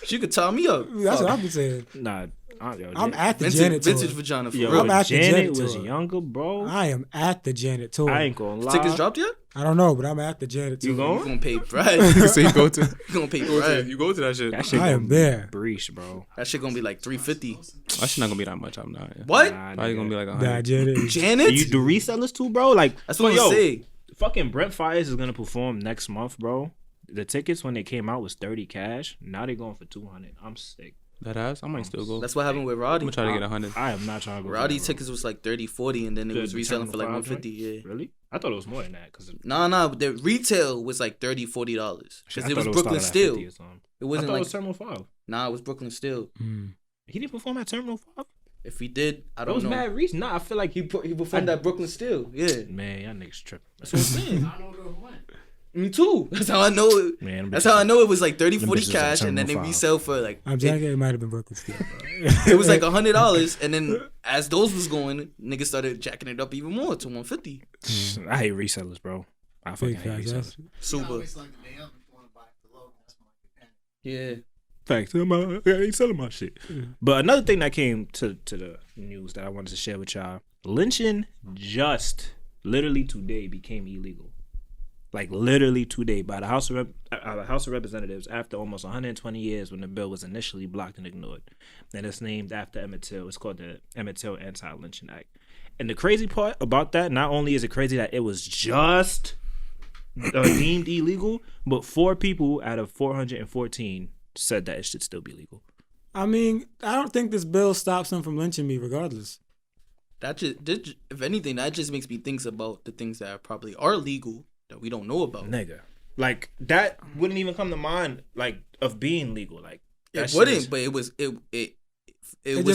[SPEAKER 3] She could tie me up.
[SPEAKER 4] That's what I be saying.
[SPEAKER 2] Nah,
[SPEAKER 4] I'm at the Janet tour.
[SPEAKER 3] Vintage vagina for
[SPEAKER 2] real.
[SPEAKER 3] Yo,
[SPEAKER 2] I'm at the Janet was younger, bro.
[SPEAKER 4] I am at the Janet tour.
[SPEAKER 2] I ain't gonna lie.
[SPEAKER 3] Tickets dropped yet?
[SPEAKER 4] I don't know, but I'm at the Janet tour.
[SPEAKER 2] You going?
[SPEAKER 3] You gonna pay bread.
[SPEAKER 1] So you go to.
[SPEAKER 3] You gonna pay bread.
[SPEAKER 1] You go to that shit.
[SPEAKER 2] That shit
[SPEAKER 4] I am there.
[SPEAKER 2] Breach, bro.
[SPEAKER 3] That shit gonna be like $350.
[SPEAKER 1] That shit not gonna be that much. I'm not. Yeah.
[SPEAKER 3] What?
[SPEAKER 1] Probably gonna be like
[SPEAKER 4] Nah,
[SPEAKER 1] $100.
[SPEAKER 3] Janet?
[SPEAKER 2] You do resellers too, bro? Like
[SPEAKER 3] that's what I say.
[SPEAKER 2] Fucking Brent Fires is gonna perform next month, bro. The tickets when they came out was $30 cash. Now they going for $200. I'm sick.
[SPEAKER 1] That ass? I might still go.
[SPEAKER 3] That's what happened with Roddy.
[SPEAKER 1] I'm gonna try to get $100.
[SPEAKER 2] I am not trying to go.
[SPEAKER 3] Roddy tickets was like $30-$40, and then it was reselling for like $150. Yeah.
[SPEAKER 2] Really? I thought it was more than that.
[SPEAKER 3] Nah. The retail was like $30-$40 because it was Brooklyn Steel. It wasn't like
[SPEAKER 2] Terminal 5.
[SPEAKER 3] Nah, it was Brooklyn Steel.
[SPEAKER 2] He didn't perform at Terminal 5.
[SPEAKER 3] If he did, I don't know.
[SPEAKER 2] It was mad recent. Nah, I feel like
[SPEAKER 3] he performed at Brooklyn Steel. Yeah.
[SPEAKER 2] Man, y'all niggas tripping.
[SPEAKER 3] That's what I'm saying.
[SPEAKER 5] I don't know who went.
[SPEAKER 3] Me too. That's how I know it.
[SPEAKER 2] Man,
[SPEAKER 3] that's how I know it was like $30-$40 cash, and then they resell for like.
[SPEAKER 4] I'm telling you, it might have been Brooklyn Steel.
[SPEAKER 3] It was like $100, and then as those was going, niggas started jacking it up even more to $150.
[SPEAKER 2] I hate resellers, bro. I fucking hate resellers.
[SPEAKER 3] Super. Yeah.
[SPEAKER 2] Facts. I ain't selling my shit. But another thing that came to the news that I wanted to share with y'all: lynching just literally today became illegal. Like literally today by the House of Representatives after almost 120 years when the bill was initially blocked and ignored. And it's named after Emmett Till. It's called the Emmett Till Anti-Lynching Act. And the crazy part about that, not only is it crazy that it was just deemed illegal, but 4 people out of 414 said that it should still be legal.
[SPEAKER 4] I mean, I don't think this bill stops them from lynching me regardless.
[SPEAKER 3] That just, if anything, that just makes me think about the things that probably are legal that we don't know about.
[SPEAKER 2] Nigga. Like, that wouldn't even come to mind, like, of being legal. Like,
[SPEAKER 3] it wouldn't, but it was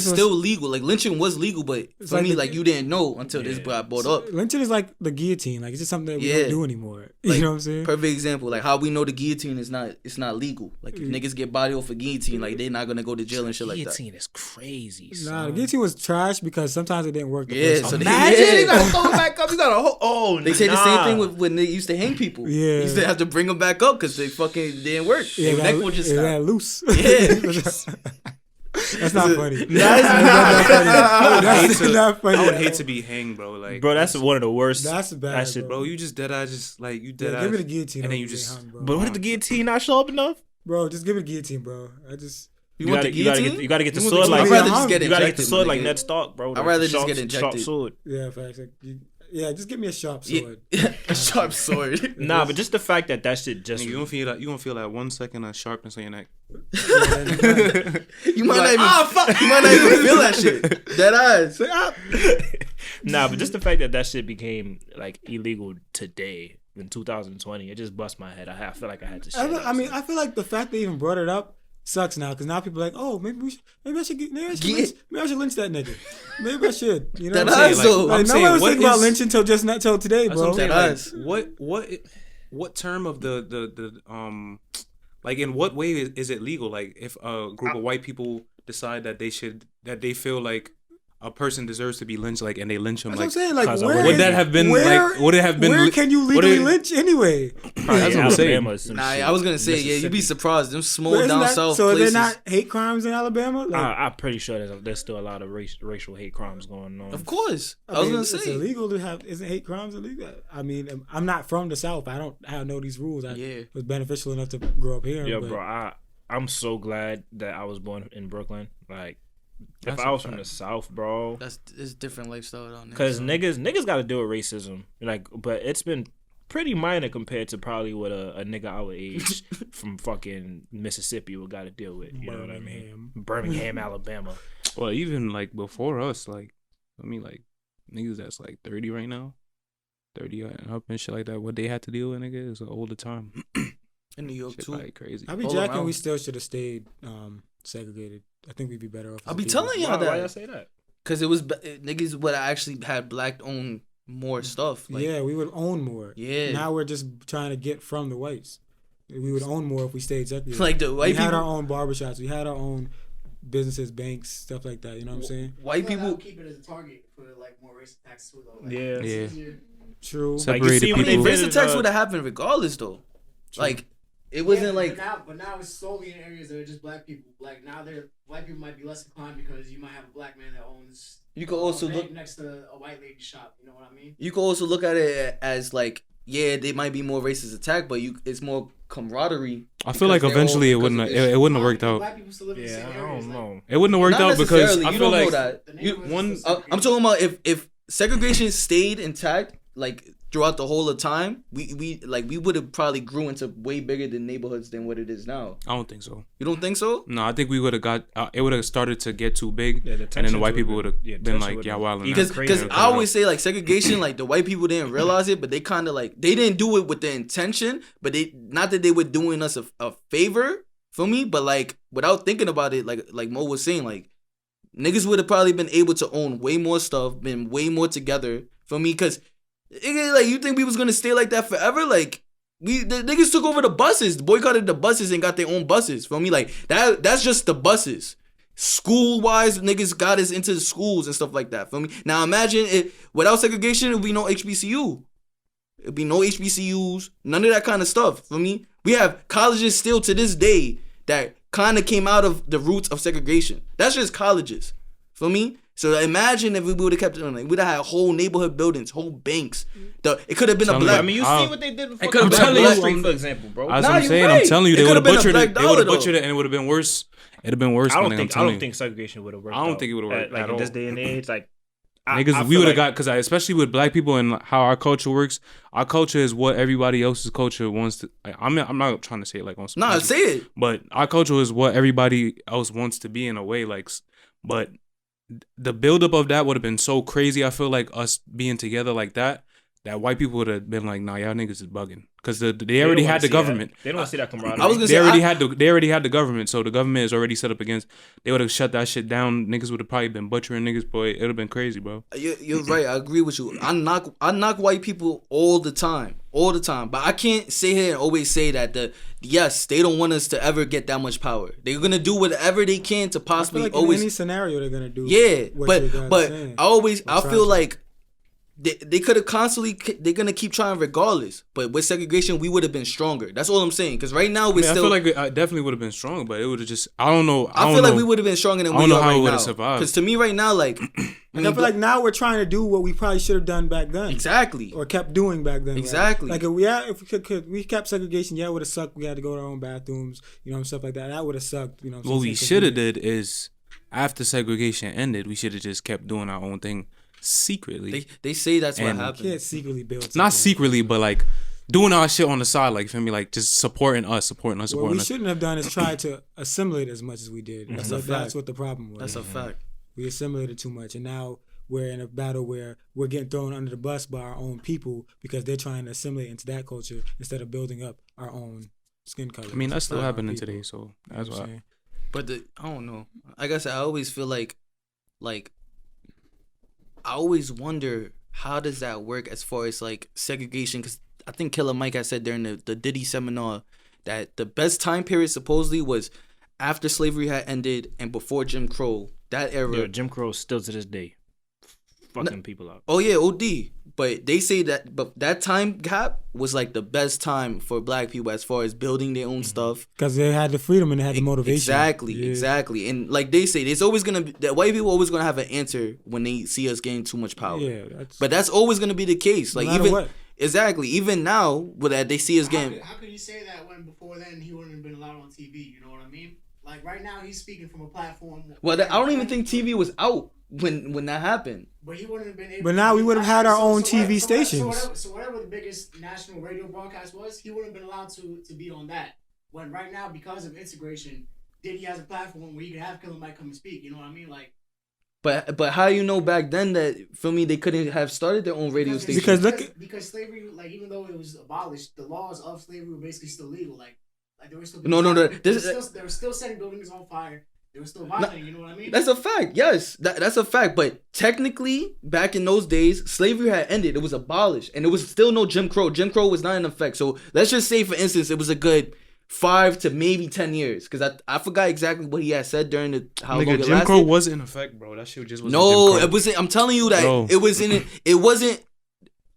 [SPEAKER 3] still legal. Like, lynching was legal, but for like me, like, you didn't know until this got brought up.
[SPEAKER 4] Lynching is like the guillotine. Like, it's just something that we don't do anymore. You
[SPEAKER 3] like,
[SPEAKER 4] know what I'm saying?
[SPEAKER 3] Perfect example. Like, how we know the guillotine is not legal. Like, if niggas get body off a guillotine, like, they're not gonna go to jail and shit like that.
[SPEAKER 2] Guillotine is crazy.
[SPEAKER 4] Nah, the guillotine was trash because sometimes it didn't work.
[SPEAKER 3] So
[SPEAKER 2] imagine you gotta throw it back up. You gotta they say the same thing with when they used to hang people.
[SPEAKER 4] Yeah,
[SPEAKER 3] they used to have to bring them back up because they fucking didn't work.
[SPEAKER 4] Yeah,
[SPEAKER 3] neck would just
[SPEAKER 4] got loose.
[SPEAKER 3] Yeah.
[SPEAKER 4] That's not funny.
[SPEAKER 1] That's not funny. I would hate to be hanged, bro. Like,
[SPEAKER 2] bro, that's one of the worst.
[SPEAKER 4] That's bad,
[SPEAKER 1] that shit, bro. You just dead eyes, just like you dead eyes.
[SPEAKER 4] Give me the guillotine,
[SPEAKER 1] and then you just.
[SPEAKER 4] hung,
[SPEAKER 2] but what if the guillotine not show up enough?
[SPEAKER 4] Bro, just give me the guillotine, bro.
[SPEAKER 3] You want the guillotine?
[SPEAKER 2] You gotta get the sword like.
[SPEAKER 3] I'd rather just get injected.
[SPEAKER 2] You gotta get the sword like Ned Stark, bro.
[SPEAKER 3] I'd rather just get injected.
[SPEAKER 2] Sharp sword.
[SPEAKER 4] Yeah, facts. Yeah, just give me a sharp sword.
[SPEAKER 3] A sharp sword.
[SPEAKER 2] Nah, but just the fact that shit just.
[SPEAKER 1] You don't feel that 1 second of sharpness on your neck.
[SPEAKER 3] You might not even feel that shit. Dead eyes.
[SPEAKER 2] Nah, but just the fact that shit became like illegal today in 2020, it just bust my head. I feel like I had to.
[SPEAKER 4] I feel like the fact they even brought it up sucks now because now people are like, oh, maybe I should lynch that nigga. Maybe I should. You know what I'm saying? Like, no one was thinking about lynching till today, bro.
[SPEAKER 1] What term of the like in what way is it legal? Like if a group of white people decide that they feel like a person deserves to be lynched, like, and they lynch him.
[SPEAKER 4] That's
[SPEAKER 1] like,
[SPEAKER 4] what I'm saying. Like,
[SPEAKER 1] would that have been like? Would it have been?
[SPEAKER 4] Where can you legally lynch anyway?
[SPEAKER 1] That's what I'm saying.
[SPEAKER 3] Nah, I was gonna say, you'd be surprised. Them small down south
[SPEAKER 4] so
[SPEAKER 3] places.
[SPEAKER 4] So they're not hate crimes in Alabama?
[SPEAKER 2] Like, I'm pretty sure there's still a lot of racial hate crimes going on.
[SPEAKER 3] Of course,
[SPEAKER 4] I was gonna say it's illegal to have. Isn't hate crimes illegal? I mean, I'm not from the South. I don't know these rules. I was beneficial enough to grow up here.
[SPEAKER 2] Yeah, bro. I'm so glad that I was born in Brooklyn. Like. If I was from the South, bro,
[SPEAKER 3] it's different lifestyle down there.
[SPEAKER 2] Cause niggas got to deal with racism, like, but it's been pretty minor compared to probably what a nigga our age from fucking Mississippi would got to deal with. You know what I mean? Birmingham, Alabama.
[SPEAKER 1] Well, even like before us, like like niggas that's like 30 right now, 30 and up and shit like that. What they had to deal with, nigga, is an older time.
[SPEAKER 3] In New York shit too,
[SPEAKER 1] like crazy.
[SPEAKER 4] I be jacking. We still should have stayed segregated. I think we'd be better off.
[SPEAKER 3] I'll be telling y'all that.
[SPEAKER 2] Why y'all say that?
[SPEAKER 3] Because it was niggas would actually had black owned more stuff.
[SPEAKER 4] Like, yeah, we would own more.
[SPEAKER 3] Yeah.
[SPEAKER 4] Now we're just trying to get from the whites. We would own more if we stayed segregated.
[SPEAKER 3] Like the white people. We had
[SPEAKER 4] our own barbershops. We had our own businesses, banks, stuff like that. You know what I'm saying?
[SPEAKER 3] White people
[SPEAKER 5] keep it as a target for like more racist taxes too, though. Like,
[SPEAKER 2] yeah.
[SPEAKER 4] True.
[SPEAKER 1] Separated people.
[SPEAKER 3] Racist tax would have happened regardless, though. True. Like. It wasn't like.
[SPEAKER 5] But now it's solely in areas that are just black people. Like now, white people might be less inclined because you might have a black man that owns.
[SPEAKER 3] You could also look
[SPEAKER 5] next to a white lady shop. You know what I mean?
[SPEAKER 3] You could also look at it as like, yeah, they might be more racist attack, but it's more camaraderie.
[SPEAKER 1] I feel like eventually it wouldn't have worked out.
[SPEAKER 5] Black people still live in the same areas. I don't know.
[SPEAKER 1] It wouldn't have worked out because I feel like
[SPEAKER 3] I'm talking about if segregation stayed intact, like throughout the whole of time, we would have probably grew into way bigger than neighborhoods than what it is now.
[SPEAKER 1] I don't think so.
[SPEAKER 3] You don't think so?
[SPEAKER 1] No, I think we would have got it would have started to get too big, and then the white people would have been like, yeah, wild.
[SPEAKER 3] Because I always say like segregation, like the white people didn't realize it, but they kind of like they didn't do it with the intention, but they not that they were doing us a favor, feel me? But like without thinking about it, like Mo was saying, like niggas would have probably been able to own way more stuff, been way more together, feel me? Because like you think we was gonna stay like that forever? Like the niggas took over the buses, boycotted the buses and got their own buses. Feel me? Like that's just the buses. School wise, niggas got us into the schools and stuff like that. Feel me? Now imagine it without segregation, it'd be no HBCU. It'd be no HBCUs, none of that kind of stuff. Feel me? We have colleges still to this day that kind of came out of the roots of segregation. That's just colleges. Feel me? So imagine if we would have kept it on. Like, we'd have had whole neighborhood buildings, whole banks. It could have been a black.
[SPEAKER 2] I mean, you see what they did with Black Street, for example, bro.
[SPEAKER 1] That's what I'm saying. Right. I'm telling you, they would have butchered it. They would have butchered it, and it would have been worse. It'd have been worse.
[SPEAKER 2] I don't think segregation would have worked.
[SPEAKER 1] I don't think it would have worked.
[SPEAKER 2] Like in this day and age, like
[SPEAKER 1] niggas, we would have got because especially with black people and how our culture works. Our culture is what everybody else's culture wants to. Like, I'm not trying to say it like on.
[SPEAKER 3] Nah, say it.
[SPEAKER 1] But our culture is what everybody else wants to be in a way. Like, but the buildup of that would have been so crazy. I feel like us being together like that white people would have been like, nah, y'all niggas is bugging. Because they already had the government.
[SPEAKER 2] They don't want to see that camaraderie.
[SPEAKER 3] I was gonna
[SPEAKER 1] say they already had the government, so the government is already set up against. They would have shut that shit down. Niggas would have probably been butchering niggas, boy. It would have been crazy, bro.
[SPEAKER 3] You're right. I agree with you. I knock white people all the time. But I can't sit here and always say that yes, they don't want us to ever get that much power. They're gonna do whatever they can to possibly
[SPEAKER 4] I feel like
[SPEAKER 3] always
[SPEAKER 4] in any scenario they're gonna do.
[SPEAKER 3] Yeah, but I feel like they could have constantly. They're gonna keep trying regardless. But with segregation, we would have been stronger. That's all I'm saying. Because right now I
[SPEAKER 1] feel like I definitely would have been stronger, but it would have just. I don't know.
[SPEAKER 3] I feel like we would have been stronger than we are right now. Because to me, right now, like,
[SPEAKER 4] I feel like now we're trying to do what we probably should have done back then.
[SPEAKER 3] Exactly.
[SPEAKER 4] Or kept doing back then.
[SPEAKER 3] Exactly.
[SPEAKER 4] Like if we kept segregation, yeah, it would have sucked. We had to go to our own bathrooms, and stuff like that. That would have sucked.
[SPEAKER 1] What we should have did is after segregation ended, we should have just kept doing our own thing. Secretly,
[SPEAKER 3] they say that's what happened.
[SPEAKER 4] You can't secretly build.
[SPEAKER 1] Not secretly, but like doing our shit on the side, like feel me, like just supporting us. What
[SPEAKER 4] we shouldn't have done is try to assimilate as much as we did. That's what the problem was.
[SPEAKER 3] That's a fact.
[SPEAKER 4] We assimilated too much, and now we're in a battle where we're getting thrown under the bus by our own people because they're trying to assimilate into that culture instead of building up our own skin color.
[SPEAKER 1] I mean, that's still happening today, so that's why.
[SPEAKER 3] But I don't know. Like I said, I always feel like. I always wonder how does that work as far as like segregation, because I think Killer Mike had said during the Diddy seminar that the best time period supposedly was after slavery had ended and before Jim Crow. That era.
[SPEAKER 2] Yeah, Jim Crow still to this day fucking people up.
[SPEAKER 3] Oh yeah, OD. But they say that time gap was like the best time for black people as far as building their own stuff.
[SPEAKER 4] Because they had the freedom and they had the motivation.
[SPEAKER 3] Exactly. And like they say, there's always gonna be that white people always gonna have an answer when they see us getting too much power.
[SPEAKER 4] Yeah,
[SPEAKER 3] but that's always gonna be the case. Like even now, with that they see us getting.
[SPEAKER 5] How could you say that when before then he wouldn't have been allowed on TV? You know what I mean? Like right now he's speaking from a platform.
[SPEAKER 3] Well, I don't even think TV was out when that happened.
[SPEAKER 5] But he wouldn't have been able.
[SPEAKER 4] But now we would have had our own TV stations.
[SPEAKER 5] So whatever the biggest national radio broadcast was, he wouldn't have been allowed to be on that. When right now, because of integration, Diddy has a platform where he can have Killer Mike come and speak. You know what I mean? Like.
[SPEAKER 3] But how you know back then that for me they couldn't have started their own radio station?
[SPEAKER 5] Because slavery, like even though it was abolished, the laws of slavery were basically still legal. Like they were still.
[SPEAKER 3] No.
[SPEAKER 5] They were still setting buildings on fire. They were still violating, you know what I mean?
[SPEAKER 3] That's a fact, yes. That's a fact. But technically, back in those days, slavery had ended. It was abolished. And there was still no Jim Crow. Jim Crow was not in effect. So let's just say, for instance, it was a good 5 to maybe 10 years. Because I forgot exactly what he had said during how long it lasted.
[SPEAKER 1] Jim Crow was in effect, bro. That shit just wasn't
[SPEAKER 3] Jim Crow. I'm telling you that it was in it. It wasn't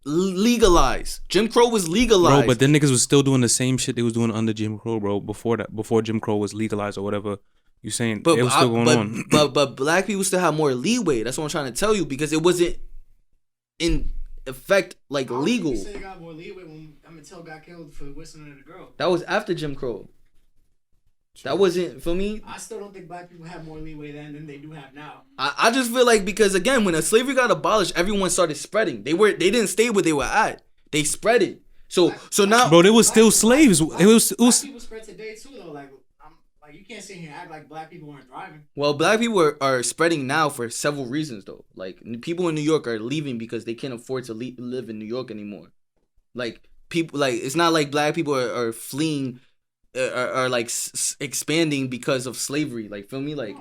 [SPEAKER 3] legalized. Jim Crow was legalized.
[SPEAKER 1] Bro, but then niggas was still doing the same shit they was doing under Jim Crow, bro. Before Jim Crow was legalized or whatever. You saying it was still going on.
[SPEAKER 3] But black people still have more leeway. That's what I'm trying to tell you, because it wasn't in effect like legal.
[SPEAKER 5] You say you got more leeway when Emmett got killed for whistling at a girl.
[SPEAKER 3] That was after Jim Crow. That wasn't for me.
[SPEAKER 5] I still don't think black people have more leeway then than they do have now.
[SPEAKER 3] I just feel like, because again, when slavery got abolished, everyone started spreading. They didn't stay where they were at. They spread it. So now,
[SPEAKER 1] bro, they was still slaves.
[SPEAKER 5] Black people spread today too, though. Like you can't sit here and act like black people weren't driving.
[SPEAKER 3] Well, black people are spreading now for several reasons, though. Like, people in New York are leaving because they can't afford to live in New York anymore. Like, people, like, it's not like black people are fleeing, are like expanding because of slavery. Like, feel me? Like,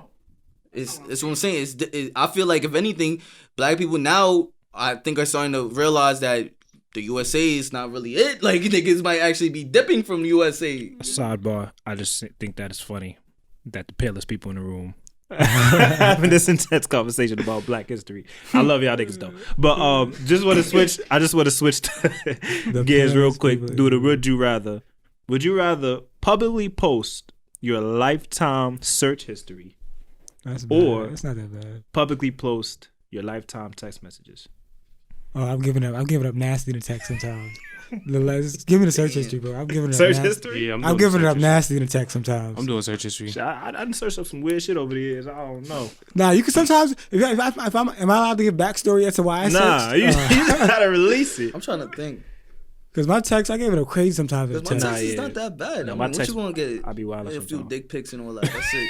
[SPEAKER 3] it's what I'm saying. I feel like, if anything, black people now, I think, are starting to realize that the USA is not really it. Like, niggas might actually be dipping from the USA.
[SPEAKER 2] Sidebar, I just think that it's funny that the palest people in the room having this intense conversation about black history. I love y'all niggas though. But I just want to switch gears real quick. Do the would you rather. Would you rather publicly post your lifetime search history, or
[SPEAKER 4] it's not that bad,
[SPEAKER 2] publicly post your lifetime text messages?
[SPEAKER 4] Oh, I'm giving up nasty to text sometimes. Give me the search history, bro. I'm giving it
[SPEAKER 2] search history.
[SPEAKER 1] Yeah,
[SPEAKER 4] I'm giving it up nasty to text sometimes.
[SPEAKER 1] I'm doing search history.
[SPEAKER 2] I done searched up some weird shit over the years. I don't know.
[SPEAKER 4] Nah, you can sometimes. Am I allowed to give backstory as to why I searched?
[SPEAKER 2] Nah, you just gotta release it.
[SPEAKER 3] I'm trying to think.
[SPEAKER 4] Because my text, I gave it a crazy sometimes.
[SPEAKER 3] Because my text is not that bad.
[SPEAKER 2] No,
[SPEAKER 3] I mean,
[SPEAKER 2] my text,
[SPEAKER 3] what you gonna get?
[SPEAKER 2] I be wild
[SPEAKER 3] a few dick pics and all that. That's it.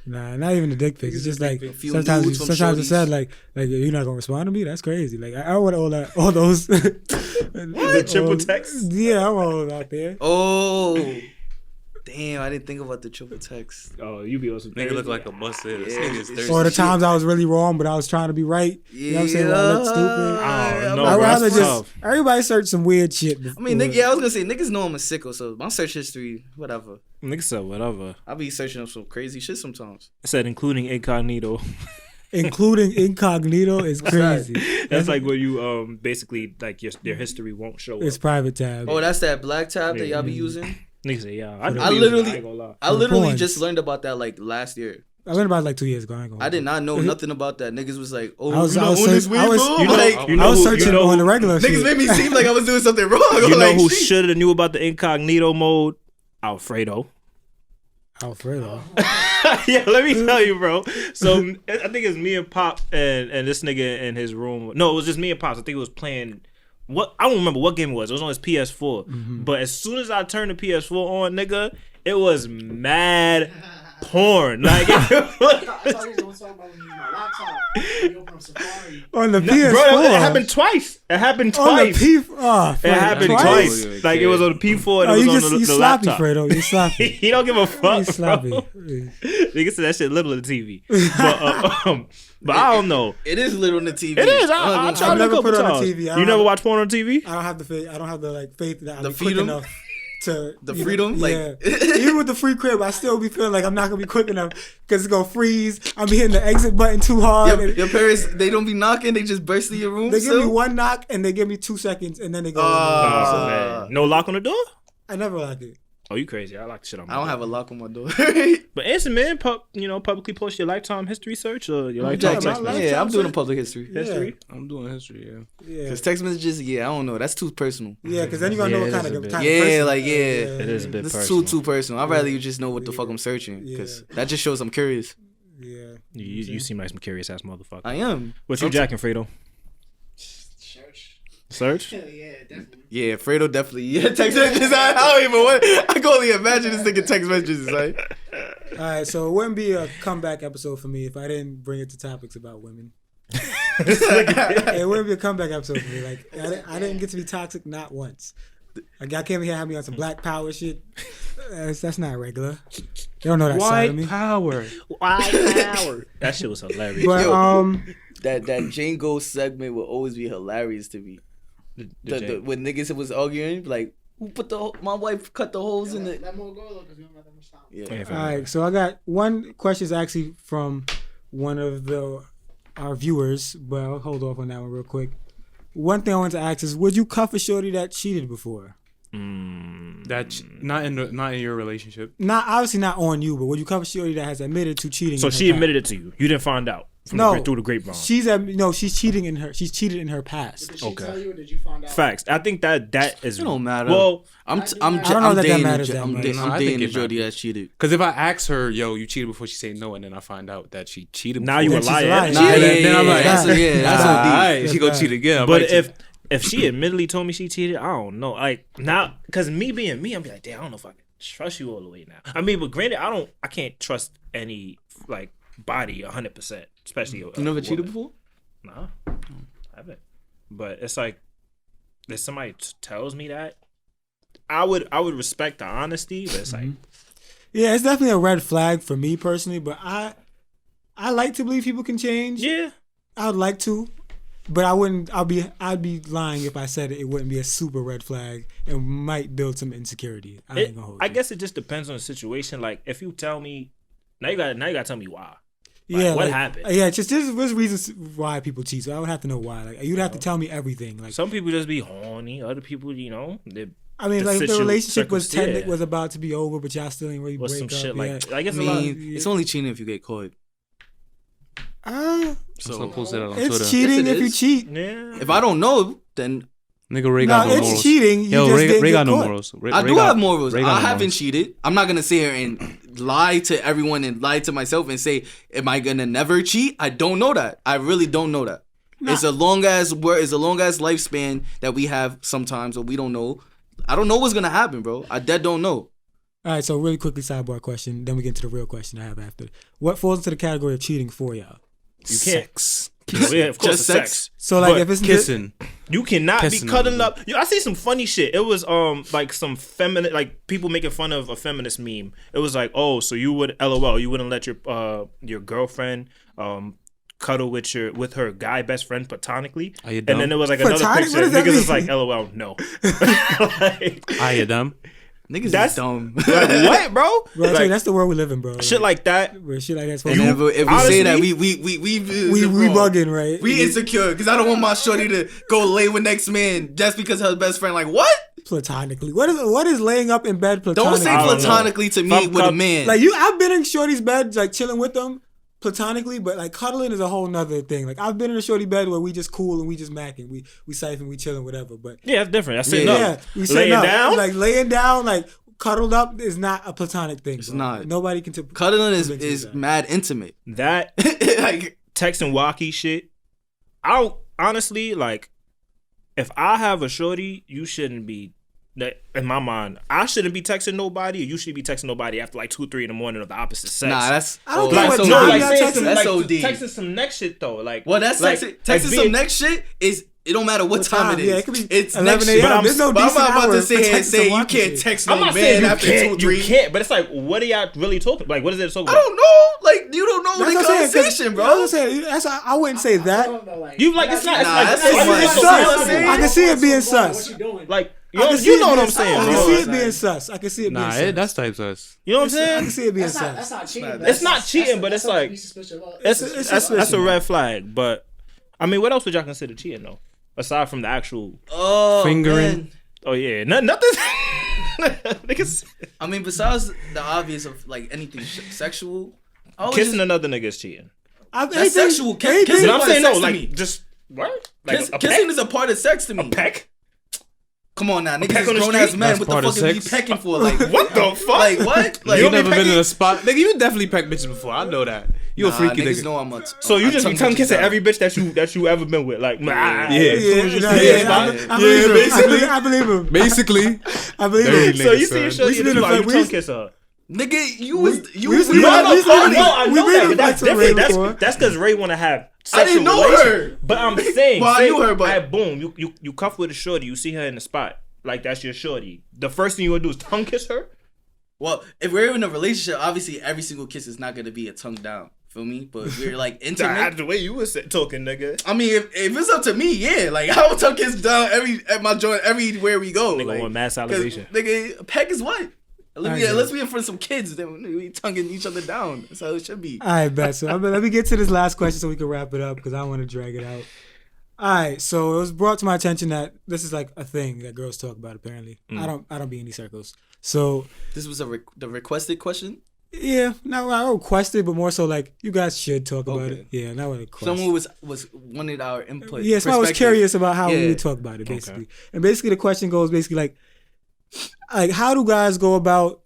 [SPEAKER 4] Nah, not even the dick pics. It's just like sometimes it said like you're not gonna respond to me. That's crazy. Like I want all those
[SPEAKER 2] the triple text.
[SPEAKER 4] Yeah, I want all those out there.
[SPEAKER 3] Oh. Damn, I didn't think about the triple text.
[SPEAKER 2] Oh, you be awesome.
[SPEAKER 1] Nigga look like a busted. This nigga is thirsty.
[SPEAKER 4] Or the times I was really wrong, but I was trying to be right. You know what I'm saying? I look stupid.
[SPEAKER 2] I don't know.
[SPEAKER 4] I'd rather just everybody search some weird shit.
[SPEAKER 3] I mean, I was gonna say niggas know I'm a sicko, so my search history, whatever.
[SPEAKER 2] Niggas said whatever.
[SPEAKER 3] I be searching up some crazy shit sometimes.
[SPEAKER 2] I said including incognito.
[SPEAKER 4] Including incognito is crazy.
[SPEAKER 2] That's like where you basically like your history won't show up.
[SPEAKER 4] It's private tab.
[SPEAKER 3] Oh, that's that black tab that y'all be using?
[SPEAKER 2] Niggas say, yeah.
[SPEAKER 3] I literally just learned about that like last year.
[SPEAKER 4] I learned about it like 2 years ago.
[SPEAKER 3] I did not know nothing about that. Niggas was like, oh,
[SPEAKER 4] I was
[SPEAKER 2] searching
[SPEAKER 4] on the regular shit.
[SPEAKER 3] Niggas made me seem like I was doing something wrong.
[SPEAKER 2] You know who should have knew about the incognito mode? Alfredo. Yeah, let me tell you, bro. So I think it's me and Pop and this nigga in his room. No, it was just me and Pops. I think it was playing. I don't remember what game it was. It was on his PS4. Mm-hmm. But as soon as I turned the PS4 on, nigga, it was mad porn. Like, I thought you was gonna talk about when you use my laptop. You open up Safari. On the PS4. Bro, it happened twice. It happened twice. It happened twice. Like, it was on the P4 and it was on the
[SPEAKER 4] sloppy,
[SPEAKER 2] laptop.
[SPEAKER 4] Fredo. You sloppy.
[SPEAKER 2] He don't give a fuck,
[SPEAKER 4] you sloppy.
[SPEAKER 2] Nigga said that shit little in the TV. But I don't know.
[SPEAKER 3] It is little on the TV.
[SPEAKER 2] It is. I try to never put it on the TV. You never watch porn on TV?
[SPEAKER 4] I don't have the faith. I don't have the faith that I'm quick enough to
[SPEAKER 3] the freedom.
[SPEAKER 4] Yeah. Even with the free crib, I still be feeling like I'm not gonna be quick enough because it's gonna freeze. I'm hitting the exit button too hard.
[SPEAKER 3] Your parents, they don't be knocking. They just burst in your room.
[SPEAKER 4] They give me one knock and they give me 2 seconds and then they go.
[SPEAKER 2] Man. No lock on the door?
[SPEAKER 4] I never lock it.
[SPEAKER 2] Oh, you crazy. I lock the shit on my door.
[SPEAKER 3] I don't have a lock on my door.
[SPEAKER 2] But Answer Man, publicly post your lifetime history search or your lifetime text message.
[SPEAKER 3] Yeah, I'm doing a public history.
[SPEAKER 2] History?
[SPEAKER 1] I'm doing history,
[SPEAKER 3] yeah. Because text messages, I don't know. That's too personal.
[SPEAKER 4] Yeah, because then you're going to know what kind of person.
[SPEAKER 2] It is a bit personal.
[SPEAKER 3] It's too personal. I'd rather you just know what the fuck I'm searching. Because that just shows I'm curious.
[SPEAKER 4] Yeah.
[SPEAKER 2] You seem like some curious ass motherfucker.
[SPEAKER 3] I am.
[SPEAKER 2] What you jacking, Fredo? Search?
[SPEAKER 5] Yeah, definitely.
[SPEAKER 3] Yeah, Fredo definitely. Yeah, text messages. I don't even want. I can only imagine this nigga text messages. Like,
[SPEAKER 4] all right, so it wouldn't be a comeback episode for me if I didn't bring it to topics about women. It wouldn't be a comeback episode for me. Like, I didn't get to be toxic not once. Like, y'all came here and had me on some black power shit. That's not regular. They don't know that side of me.
[SPEAKER 2] White power. That shit was hilarious.
[SPEAKER 4] But
[SPEAKER 3] that Django segment will always be hilarious to me. When niggas was arguing, like, who put my wife cut the holes in it?
[SPEAKER 5] Let more go though, because we don't let them stop.
[SPEAKER 3] Yeah.
[SPEAKER 4] All right, so I got one question is actually from one of our viewers, but I'll hold off on that one real quick. one thing I want to ask is, would you cuff a shorty that cheated before?
[SPEAKER 1] That's not in your relationship.
[SPEAKER 4] Obviously not on you, but would you cuff a shorty that has admitted to cheating?
[SPEAKER 2] So she admitted it to you. You didn't find out through the grapevine.
[SPEAKER 4] She's cheating in her. She's cheated in her past.
[SPEAKER 5] Did she tell you, or did you find out?
[SPEAKER 2] Facts. I think that is.
[SPEAKER 3] It don't matter.
[SPEAKER 2] Well,
[SPEAKER 3] I'm dating a shorty that cheated.
[SPEAKER 1] Because if I ask her, yo, you cheated before, she say no, and then I find out that she cheated.
[SPEAKER 2] Now you a liar.
[SPEAKER 1] Then I'm like, that's
[SPEAKER 3] OD.
[SPEAKER 1] she gonna cheat again.
[SPEAKER 2] But if she admittedly told me she cheated, I don't know. Like now, because me being me, I'm be like, damn, I don't know if I can trust you all the way now. I mean, but granted, I can't trust any like body 100%, especially.
[SPEAKER 3] You never cheated before?
[SPEAKER 2] Nah, I haven't. But it's like, if somebody tells me that, I would respect the honesty, but it's like,
[SPEAKER 4] yeah, it's definitely a red flag for me personally. But I like to believe people can change.
[SPEAKER 2] Yeah,
[SPEAKER 4] I'd like to. But I wouldn't. I'd be lying if I said it wouldn't be a super red flag and might build some insecurity. I
[SPEAKER 2] guess it just depends on the situation. Like if you tell me, now you gotta tell me why.
[SPEAKER 4] Like,
[SPEAKER 2] what happened?
[SPEAKER 4] Yeah, just there's reasons why people cheat. So I would have to know why. Like you'd have to tell me everything. Like
[SPEAKER 2] some people just be horny. Other people,
[SPEAKER 4] I mean, like if the relationship was about to be over, but y'all still ain't really break up.
[SPEAKER 2] Shit like,
[SPEAKER 3] I guess it's only cheating if you get caught.
[SPEAKER 1] So post that on
[SPEAKER 4] it's
[SPEAKER 1] Twitter.
[SPEAKER 4] cheating if you cheat.
[SPEAKER 2] Yeah.
[SPEAKER 3] If I don't know, then
[SPEAKER 1] nigga Ray got no morals.
[SPEAKER 4] It's cheating.
[SPEAKER 1] Ray got no morals.
[SPEAKER 3] I do have morals. I haven't cheated. I'm not gonna sit here and lie to everyone and lie to myself and say, am I gonna never cheat? I don't know that. I really don't know that. It's a long ass lifespan that we have sometimes, or we don't know. I don't know what's gonna happen, bro. I dead don't know.
[SPEAKER 4] All right, so really quickly, sidebar question. Then we get to the real question I have after. What falls into the category of cheating for y'all?
[SPEAKER 1] Sex.
[SPEAKER 2] Yeah, of course,
[SPEAKER 3] Just
[SPEAKER 2] sex.
[SPEAKER 4] So like,
[SPEAKER 2] but
[SPEAKER 4] if it's
[SPEAKER 1] kissing,
[SPEAKER 2] you cannot be cuddling up. I see some funny shit. It was like some feminine, like people making fun of a feminist meme. It was like, oh, so you would LOL, you wouldn't let your girlfriend cuddle with her guy best friend platonically. And then there was like another picture. Niggas is like, LOL, no.
[SPEAKER 1] Are you dumb?
[SPEAKER 3] Niggas is dumb.
[SPEAKER 2] Like, what, bro?
[SPEAKER 4] Like, that's the world we live in, bro.
[SPEAKER 2] Shit like that.
[SPEAKER 4] Shit like that's.
[SPEAKER 3] And if we honestly, say that, we
[SPEAKER 4] bugging, right?
[SPEAKER 3] We insecure because I don't want my shorty to go lay with next man just because her best friend. Like what?
[SPEAKER 4] Platonically. What is laying up in bed platonically?
[SPEAKER 3] Don't say platonically to me with a man.
[SPEAKER 4] Like I've been in shorty's bed, like chilling with them platonically, but like cuddling is a whole nother thing. Like I've been in a shorty bed where we just cool and we just macking, we siphon, we chilling, whatever. But
[SPEAKER 2] yeah, that's different. That's sitting up. Yeah,
[SPEAKER 4] we laying down. Like laying down, like cuddled up is not a platonic thing.
[SPEAKER 3] It's not.
[SPEAKER 4] Nobody can.
[SPEAKER 3] Cuddling is mad intimate.
[SPEAKER 2] That like text and walkie shit. I don't honestly like. If I have a shorty, you shouldn't be. In my mind, I shouldn't be texting nobody, or you should be texting nobody after like 2-3 in the morning of the opposite sex.
[SPEAKER 3] Nah, that's
[SPEAKER 4] I don't care what time you texting.
[SPEAKER 3] That's OD.
[SPEAKER 2] Texting some next shit though, like
[SPEAKER 3] that's
[SPEAKER 2] like,
[SPEAKER 3] texting some next shit is. It don't matter what time it is.
[SPEAKER 4] Yeah, it could be
[SPEAKER 3] it's
[SPEAKER 4] 11 a.m.
[SPEAKER 3] There's no decent hour. I'm about to sit here and say you can't text no man after 2-3.
[SPEAKER 2] You can't, but it's like, what are y'all really talking? Like, what is it talking about?
[SPEAKER 3] I don't know. Like, you don't know the conversation, bro.
[SPEAKER 4] That's what I'm saying. I wouldn't say that.
[SPEAKER 2] You like it's not.
[SPEAKER 4] It's sus. I can see it being sus.
[SPEAKER 2] Like. You know what I'm saying, bro.
[SPEAKER 4] I can see it being sus. I can see it being sus.
[SPEAKER 1] That's type sus.
[SPEAKER 2] You know what I'm saying?
[SPEAKER 4] I can see it being sus.
[SPEAKER 5] That's not cheating.
[SPEAKER 2] It's not cheating, but it's like that's a red flag. But I mean, what else would y'all consider cheating though? Aside from the actual
[SPEAKER 1] fingering.
[SPEAKER 2] Man. Oh yeah, nothing.
[SPEAKER 3] I mean, besides the obvious of like anything sexual,
[SPEAKER 2] kissing another nigga is cheating.
[SPEAKER 3] That's sexual. Kissing,
[SPEAKER 2] I'm saying no, like just what? Like
[SPEAKER 3] kissing is a part of sex to me.
[SPEAKER 2] A peck.
[SPEAKER 3] Come on now, niggas is grown ass men. What the fuck are you pecking for? Like
[SPEAKER 2] what the fuck?
[SPEAKER 3] Like what? Like
[SPEAKER 1] you never been in a spot, nigga. You definitely pecked bitches before. I know that. You a freaky nigga.
[SPEAKER 3] Know I'm
[SPEAKER 2] so you just be tongue kissing every bitch that you ever been with, like
[SPEAKER 4] I believe him.
[SPEAKER 1] Basically,
[SPEAKER 4] I believe him.
[SPEAKER 2] So you see your show, you tongue kiss her.
[SPEAKER 3] Nigga, you
[SPEAKER 2] I know that, but that's different. That's because Ray want to have sexual
[SPEAKER 3] I didn't know her.
[SPEAKER 2] But I'm saying,
[SPEAKER 3] I knew her, but
[SPEAKER 2] boom, you cuff with a shorty, you see her in the spot, like that's your shorty. The first thing you would do is tongue kiss her.
[SPEAKER 3] Well, if we're in a relationship, obviously every single kiss is not gonna be a tongue down. Feel me? But if we're like intimate.
[SPEAKER 2] That's the way you was talking, nigga.
[SPEAKER 3] I mean, if it's up to me, yeah. Like I will tongue kiss down at my joint everywhere we go.
[SPEAKER 2] Nigga want mass salivation.
[SPEAKER 3] Nigga, a peck is what? Let's be in front of some kids. Then we tonguing each other down. That's how it should be.
[SPEAKER 4] All right, bet. So let me get to this last question so we can wrap it up because I want to drag it out. All right, so it was brought to my attention that this is like a thing that girls talk about. Apparently, I don't be in these circles. So
[SPEAKER 3] this was the requested question.
[SPEAKER 4] Yeah, not I requested, but more so like you guys should talk about it. Yeah, not what it requested.
[SPEAKER 3] Someone was wanted our input.
[SPEAKER 4] Yeah, someone was curious about how we would talk about it, basically. Okay. And basically, the question goes basically like how do guys go about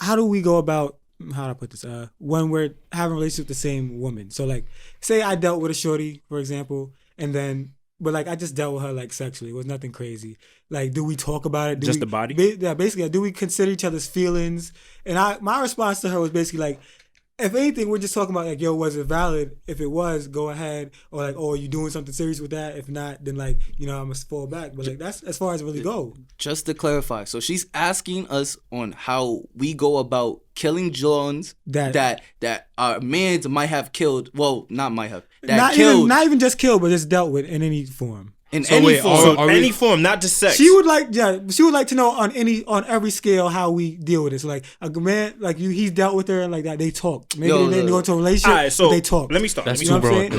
[SPEAKER 4] how do we go about how do I put this? When we're having a relationship with the same woman. So like, say I dealt with a shorty, for example. And then, but like I just dealt with her like sexually. It was nothing crazy. Like, do we talk about it?
[SPEAKER 2] The body?
[SPEAKER 4] Yeah, basically, do we consider each other's feelings? And my response to her was basically like, if anything, we're just talking about like, yo, was it valid? If it was, go ahead. Or like, oh, are you doing something serious with that? If not, then like, I'm gonna fall back. But like, that's as far as it really go.
[SPEAKER 3] Just to clarify, so she's asking us on how we go about killing Johns that our mans might have killed. Well, not might have. Not
[SPEAKER 4] even just killed, but just dealt with in any form.
[SPEAKER 2] Any form, not just sex.
[SPEAKER 4] She would like to know on every scale how we deal with it. So like a man, like he's dealt with her and like that. They talk. Maybe they didn't go into a relationship.
[SPEAKER 2] Right, so
[SPEAKER 4] but they talk.
[SPEAKER 2] Let me start.
[SPEAKER 1] That's too broad.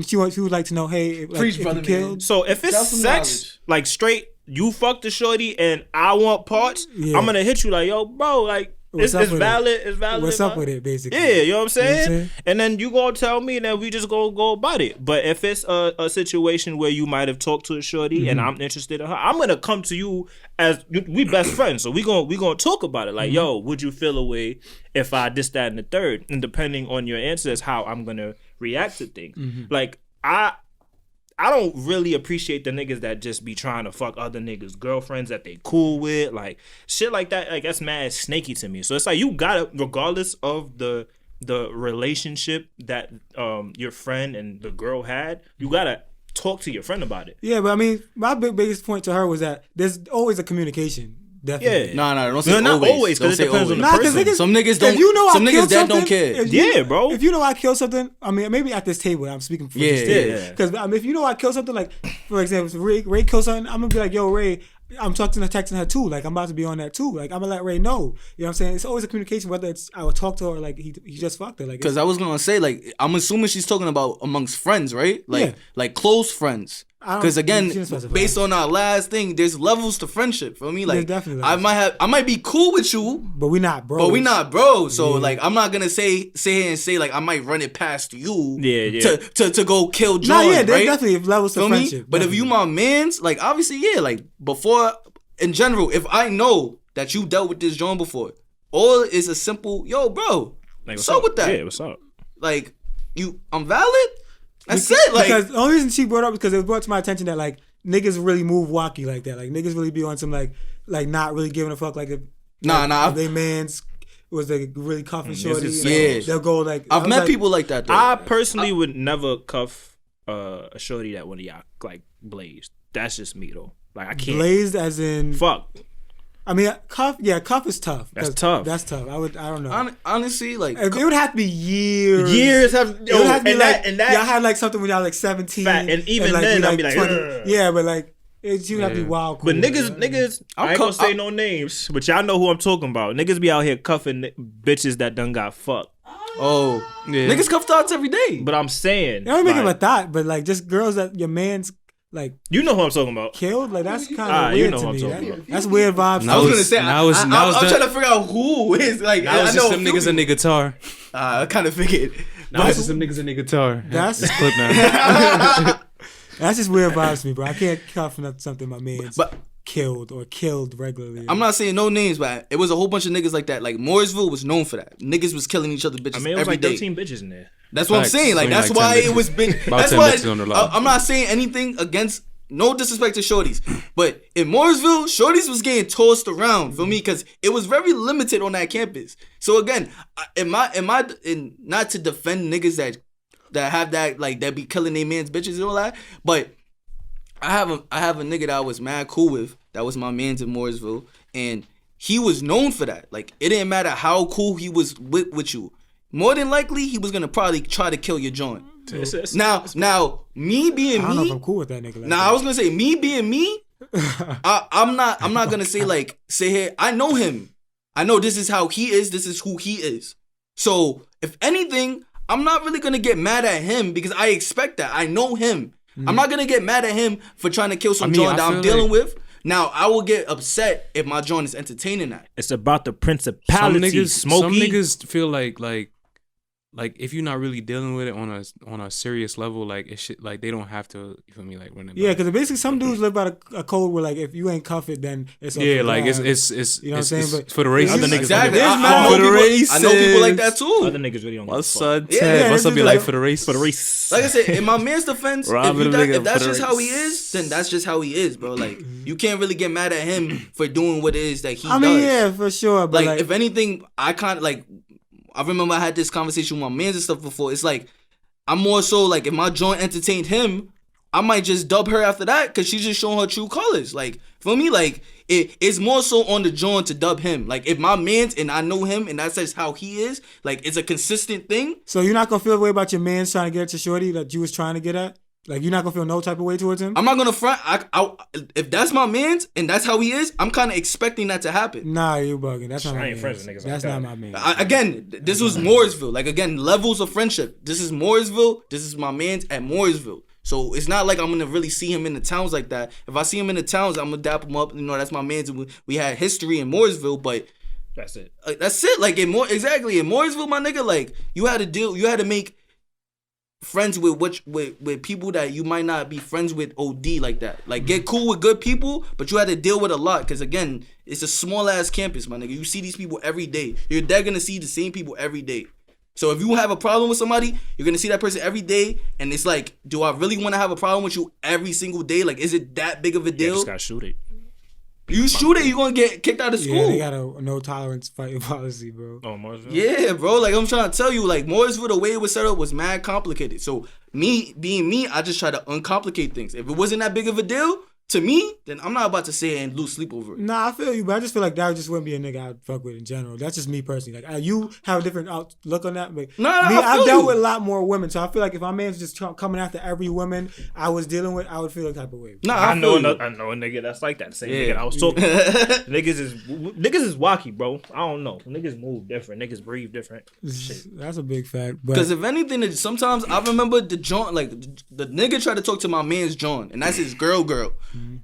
[SPEAKER 4] She would like to know, hey, like,
[SPEAKER 3] preach, brother,
[SPEAKER 4] killed.
[SPEAKER 2] So if it's sex, like straight, you fucked the shorty and I want parts. Yeah. I'm gonna hit you like, yo, bro, like. It's valid. It's valid.
[SPEAKER 4] What's up with it, basically?
[SPEAKER 2] Yeah, you know what I'm saying? And then you gonna tell me, and then we just go about it. But if it's a situation where you might have talked to a shorty and I'm interested in her, I'm gonna come to you as we best friends. So we gonna talk about it. Like, yo, would you feel a way if I this, that, and the third? And depending on your answer is how I'm gonna react to things. Like I don't really appreciate the niggas that just be trying to fuck other niggas' girlfriends that they cool with. Like, shit like that, like, that's mad snaky to me. So it's like, you gotta, regardless of the relationship that your friend and the girl had, you gotta talk to your friend about it.
[SPEAKER 4] Yeah, but I mean, my biggest point to her was that there's always a communication. Definitely.
[SPEAKER 3] Yeah. No, don't say not always, because it depends on the
[SPEAKER 4] person.
[SPEAKER 3] Some niggas don't. Some niggas that don't care.
[SPEAKER 2] Yeah, bro.
[SPEAKER 4] If you know I killed something, I mean, maybe at this table, I'm speaking for this table. Because if you know I killed something, like for example, if Ray killed something, I'm gonna be like, yo, Ray, I'm texting her too. Like I'm about to be on that too. Like I'm gonna let Ray know. You know what I'm saying? It's always a communication. Whether it's I would talk to her or like he just fucked her. Like
[SPEAKER 3] because I was gonna say like I'm assuming she's talking about amongst friends, right? Like close friends. Because again, based on our last thing, there's levels to friendship. Feel me? Like
[SPEAKER 4] definitely
[SPEAKER 3] I might be cool with you,
[SPEAKER 4] but we not bros.
[SPEAKER 3] So like I'm not gonna say here and say like I might run it past you.
[SPEAKER 2] Yeah.
[SPEAKER 3] To go kill John.
[SPEAKER 4] There's
[SPEAKER 3] right?
[SPEAKER 4] definitely levels to friendship.
[SPEAKER 3] But if you my mans, like obviously like before in general, if I know that you dealt with this John before, all is a simple bro.
[SPEAKER 2] Like,
[SPEAKER 3] what's up with that?
[SPEAKER 2] Yeah, what's up?
[SPEAKER 3] Like I'm valid. That's it. Like,
[SPEAKER 4] because the only reason she brought up is because it brought to my attention that like niggas really move wacky like that. Like niggas really be on some like not really giving a fuck. Like if they man's was like really cuffing shorty. They'll go like.
[SPEAKER 3] I've met people like that. Though.
[SPEAKER 2] I personally would never cuff a shorty that one of y'all like blazed. That's just me though. Like I can't
[SPEAKER 4] blazed as in
[SPEAKER 2] fuck.
[SPEAKER 4] I mean, cuff is tough.
[SPEAKER 2] That's tough.
[SPEAKER 4] That's tough. I don't know.
[SPEAKER 3] Honestly, like
[SPEAKER 4] it would have to be years.
[SPEAKER 2] It would have to be
[SPEAKER 4] like y'all had like something when y'all like 17.
[SPEAKER 2] And even like, then I'd be like,
[SPEAKER 4] 20. Yeah, but like it would have to be wild. Cool,
[SPEAKER 2] but niggas, I ain't gonna say no names, but y'all know who I'm talking about. Niggas be out here cuffing bitches that done got fucked.
[SPEAKER 3] Oh, yeah. Niggas cuff thoughts every day.
[SPEAKER 2] But I'm saying,
[SPEAKER 4] they don't make it a thought, but like just girls that your man's. Like
[SPEAKER 2] you know who I'm talking about.
[SPEAKER 4] Killed? Like that's kind of weird to me. That's weird vibes.
[SPEAKER 3] I was gonna say I was trying to figure out who is like.
[SPEAKER 1] I was just some niggas in the guitar.
[SPEAKER 3] I kind of figured.
[SPEAKER 1] Now it's just some niggas in the guitar.
[SPEAKER 4] That's just clip now. That's just weird vibes to me, bro. I can't cuff something my man's killed regularly.
[SPEAKER 3] I'm not saying no names, but it was a whole bunch of niggas like that. Like Mooresville was known for that. Niggas was killing each other bitches.
[SPEAKER 2] I mean, it was
[SPEAKER 3] every
[SPEAKER 2] like 13 bitches in there.
[SPEAKER 3] That's what I'm saying. Like that's why it was big. That's why I'm not saying anything against. No disrespect to shorties, but in Mooresville, shorties was getting tossed around for me because it was very limited on that campus. So again, not to defend niggas that have that like that be killing their man's bitches and all that, but I have a nigga that I was mad cool with that was my man's in Mooresville, and he was known for that. Like it didn't matter how cool he was with you. More than likely, he was gonna probably try to kill your joint. Now, me being me.
[SPEAKER 4] I don't know if I'm cool with that nigga.
[SPEAKER 3] I was gonna say me being me. I'm not gonna say here. I know him. I know this is how he is. This is who he is. So if anything, I'm not really gonna get mad at him because I expect that. I know him. I'm not gonna get mad at him for trying to kill some joint that I'm dealing with. Now I will get upset if my joint is entertaining that.
[SPEAKER 2] It's about the principality.
[SPEAKER 1] Some niggas feel like if you're not really dealing with it on a serious level, like it should, like they don't have to. You feel me? Like running.
[SPEAKER 4] Yeah, because basically some dudes live by a code where like if you ain't cuff it, then it's okay.
[SPEAKER 1] Yeah, like it's you know what I'm saying. But for the race,
[SPEAKER 2] other niggas
[SPEAKER 3] exactly. For the race, I know people like that too.
[SPEAKER 2] Other niggas really don't.
[SPEAKER 1] What's up? What's up? Be like for the race.
[SPEAKER 2] For the race.
[SPEAKER 3] Like I said, in my man's defense, if that's just how he is, then that's just how he is, bro. Like you can't really get mad at him for doing what it is that he does. I
[SPEAKER 4] mean, yeah, for sure. But
[SPEAKER 3] like if anything, I kind of like. I remember I had this conversation with my mans and stuff before. It's like, I'm more so like, if my joint entertained him, I might just dub her after that because she's just showing her true colors. Like, for me, like, it's more so on the joint to dub him. Like, if my man's and I know him and that's just how he is, like, it's a consistent thing.
[SPEAKER 4] So you're not going to feel the way about your man's trying to get at your shorty that you was trying to get at? Like, you're not gonna feel no type of way towards him?
[SPEAKER 3] I'm not gonna front. If that's my man's and that's how he is, I'm kind of expecting that to happen.
[SPEAKER 4] Nah, you bugging. That's not my man.
[SPEAKER 2] That's
[SPEAKER 4] not my man.
[SPEAKER 3] Again, this was Mooresville. Like, again, levels of friendship. This is Mooresville. This is my man's at Mooresville. So it's not like I'm gonna really see him in the towns like that. If I see him in the towns, I'm gonna dap him up. You know, that's my man's. We had history in Mooresville, but
[SPEAKER 2] that's it.
[SPEAKER 3] That's it. Like in Mooresville, my nigga. Like you had to make friends with people that you might not be friends with OD like that. Like get cool with good people, but you had to deal with a lot because again, it's a small ass campus, my nigga. You see these people every day. You're dead gonna see the same people every day. So if you have a problem with somebody, you're gonna see that person every day, and it's like, do I really want to have a problem with you every single day? Like, is it that big of a deal?
[SPEAKER 2] You just gotta shoot it.
[SPEAKER 3] You shoot it, you're gonna get kicked out of school.
[SPEAKER 4] Yeah, they got a no tolerance fighting policy, bro.
[SPEAKER 2] Oh, Mooresville?
[SPEAKER 3] Yeah, bro. Like, I'm trying to tell you, like, Mooresville, the way it was set up was mad complicated. So, me, being me, I just try to uncomplicate things. If it wasn't that big of a deal to me, then I'm not about to sit and lose sleep over it.
[SPEAKER 4] Nah, I feel you, but I just feel like that just wouldn't be a nigga I'd fuck with in general. That's just me personally. Like, you have a different outlook on that, but I've dealt with a lot more women, so I feel like if my man's just coming after every woman I was dealing with, I would feel a type of way.
[SPEAKER 3] Nah,
[SPEAKER 2] I know a nigga that's like that. Same nigga I was talking about. Niggas is wacky, bro. I don't know. Niggas move different. Niggas breathe different. Shit.
[SPEAKER 4] That's a big fact.
[SPEAKER 3] Because if anything, sometimes I remember the John, like the nigga tried to talk to my man's John, and that's his girl.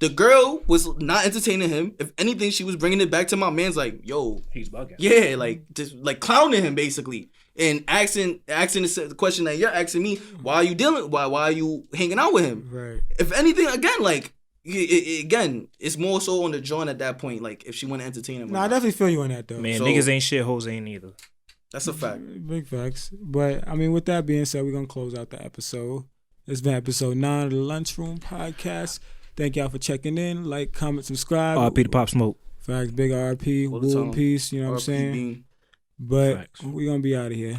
[SPEAKER 3] The girl was not entertaining him. If anything, she was bringing it back to my man's like, yo,
[SPEAKER 2] he's bugging.
[SPEAKER 3] Yeah, like just like clowning him basically, and asking the question that you're asking me, why are you hanging out with him?
[SPEAKER 4] Right.
[SPEAKER 3] If anything, again, like it's more so on the joint at that point. Like if she want to entertain him.
[SPEAKER 4] No, I definitely feel you on that though.
[SPEAKER 2] Man, niggas ain't shit, hoes ain't either.
[SPEAKER 3] That's a fact.
[SPEAKER 4] Big facts. But I mean, with that being said, we're gonna close out the episode. It's been episode 9 of the Lunchroom podcast. Thank y'all for checking in. Like, comment, subscribe.
[SPEAKER 2] RP to Pop Smoke.
[SPEAKER 4] Facts, big RP. War and peace, you know what I'm saying? But we're going to be out of here.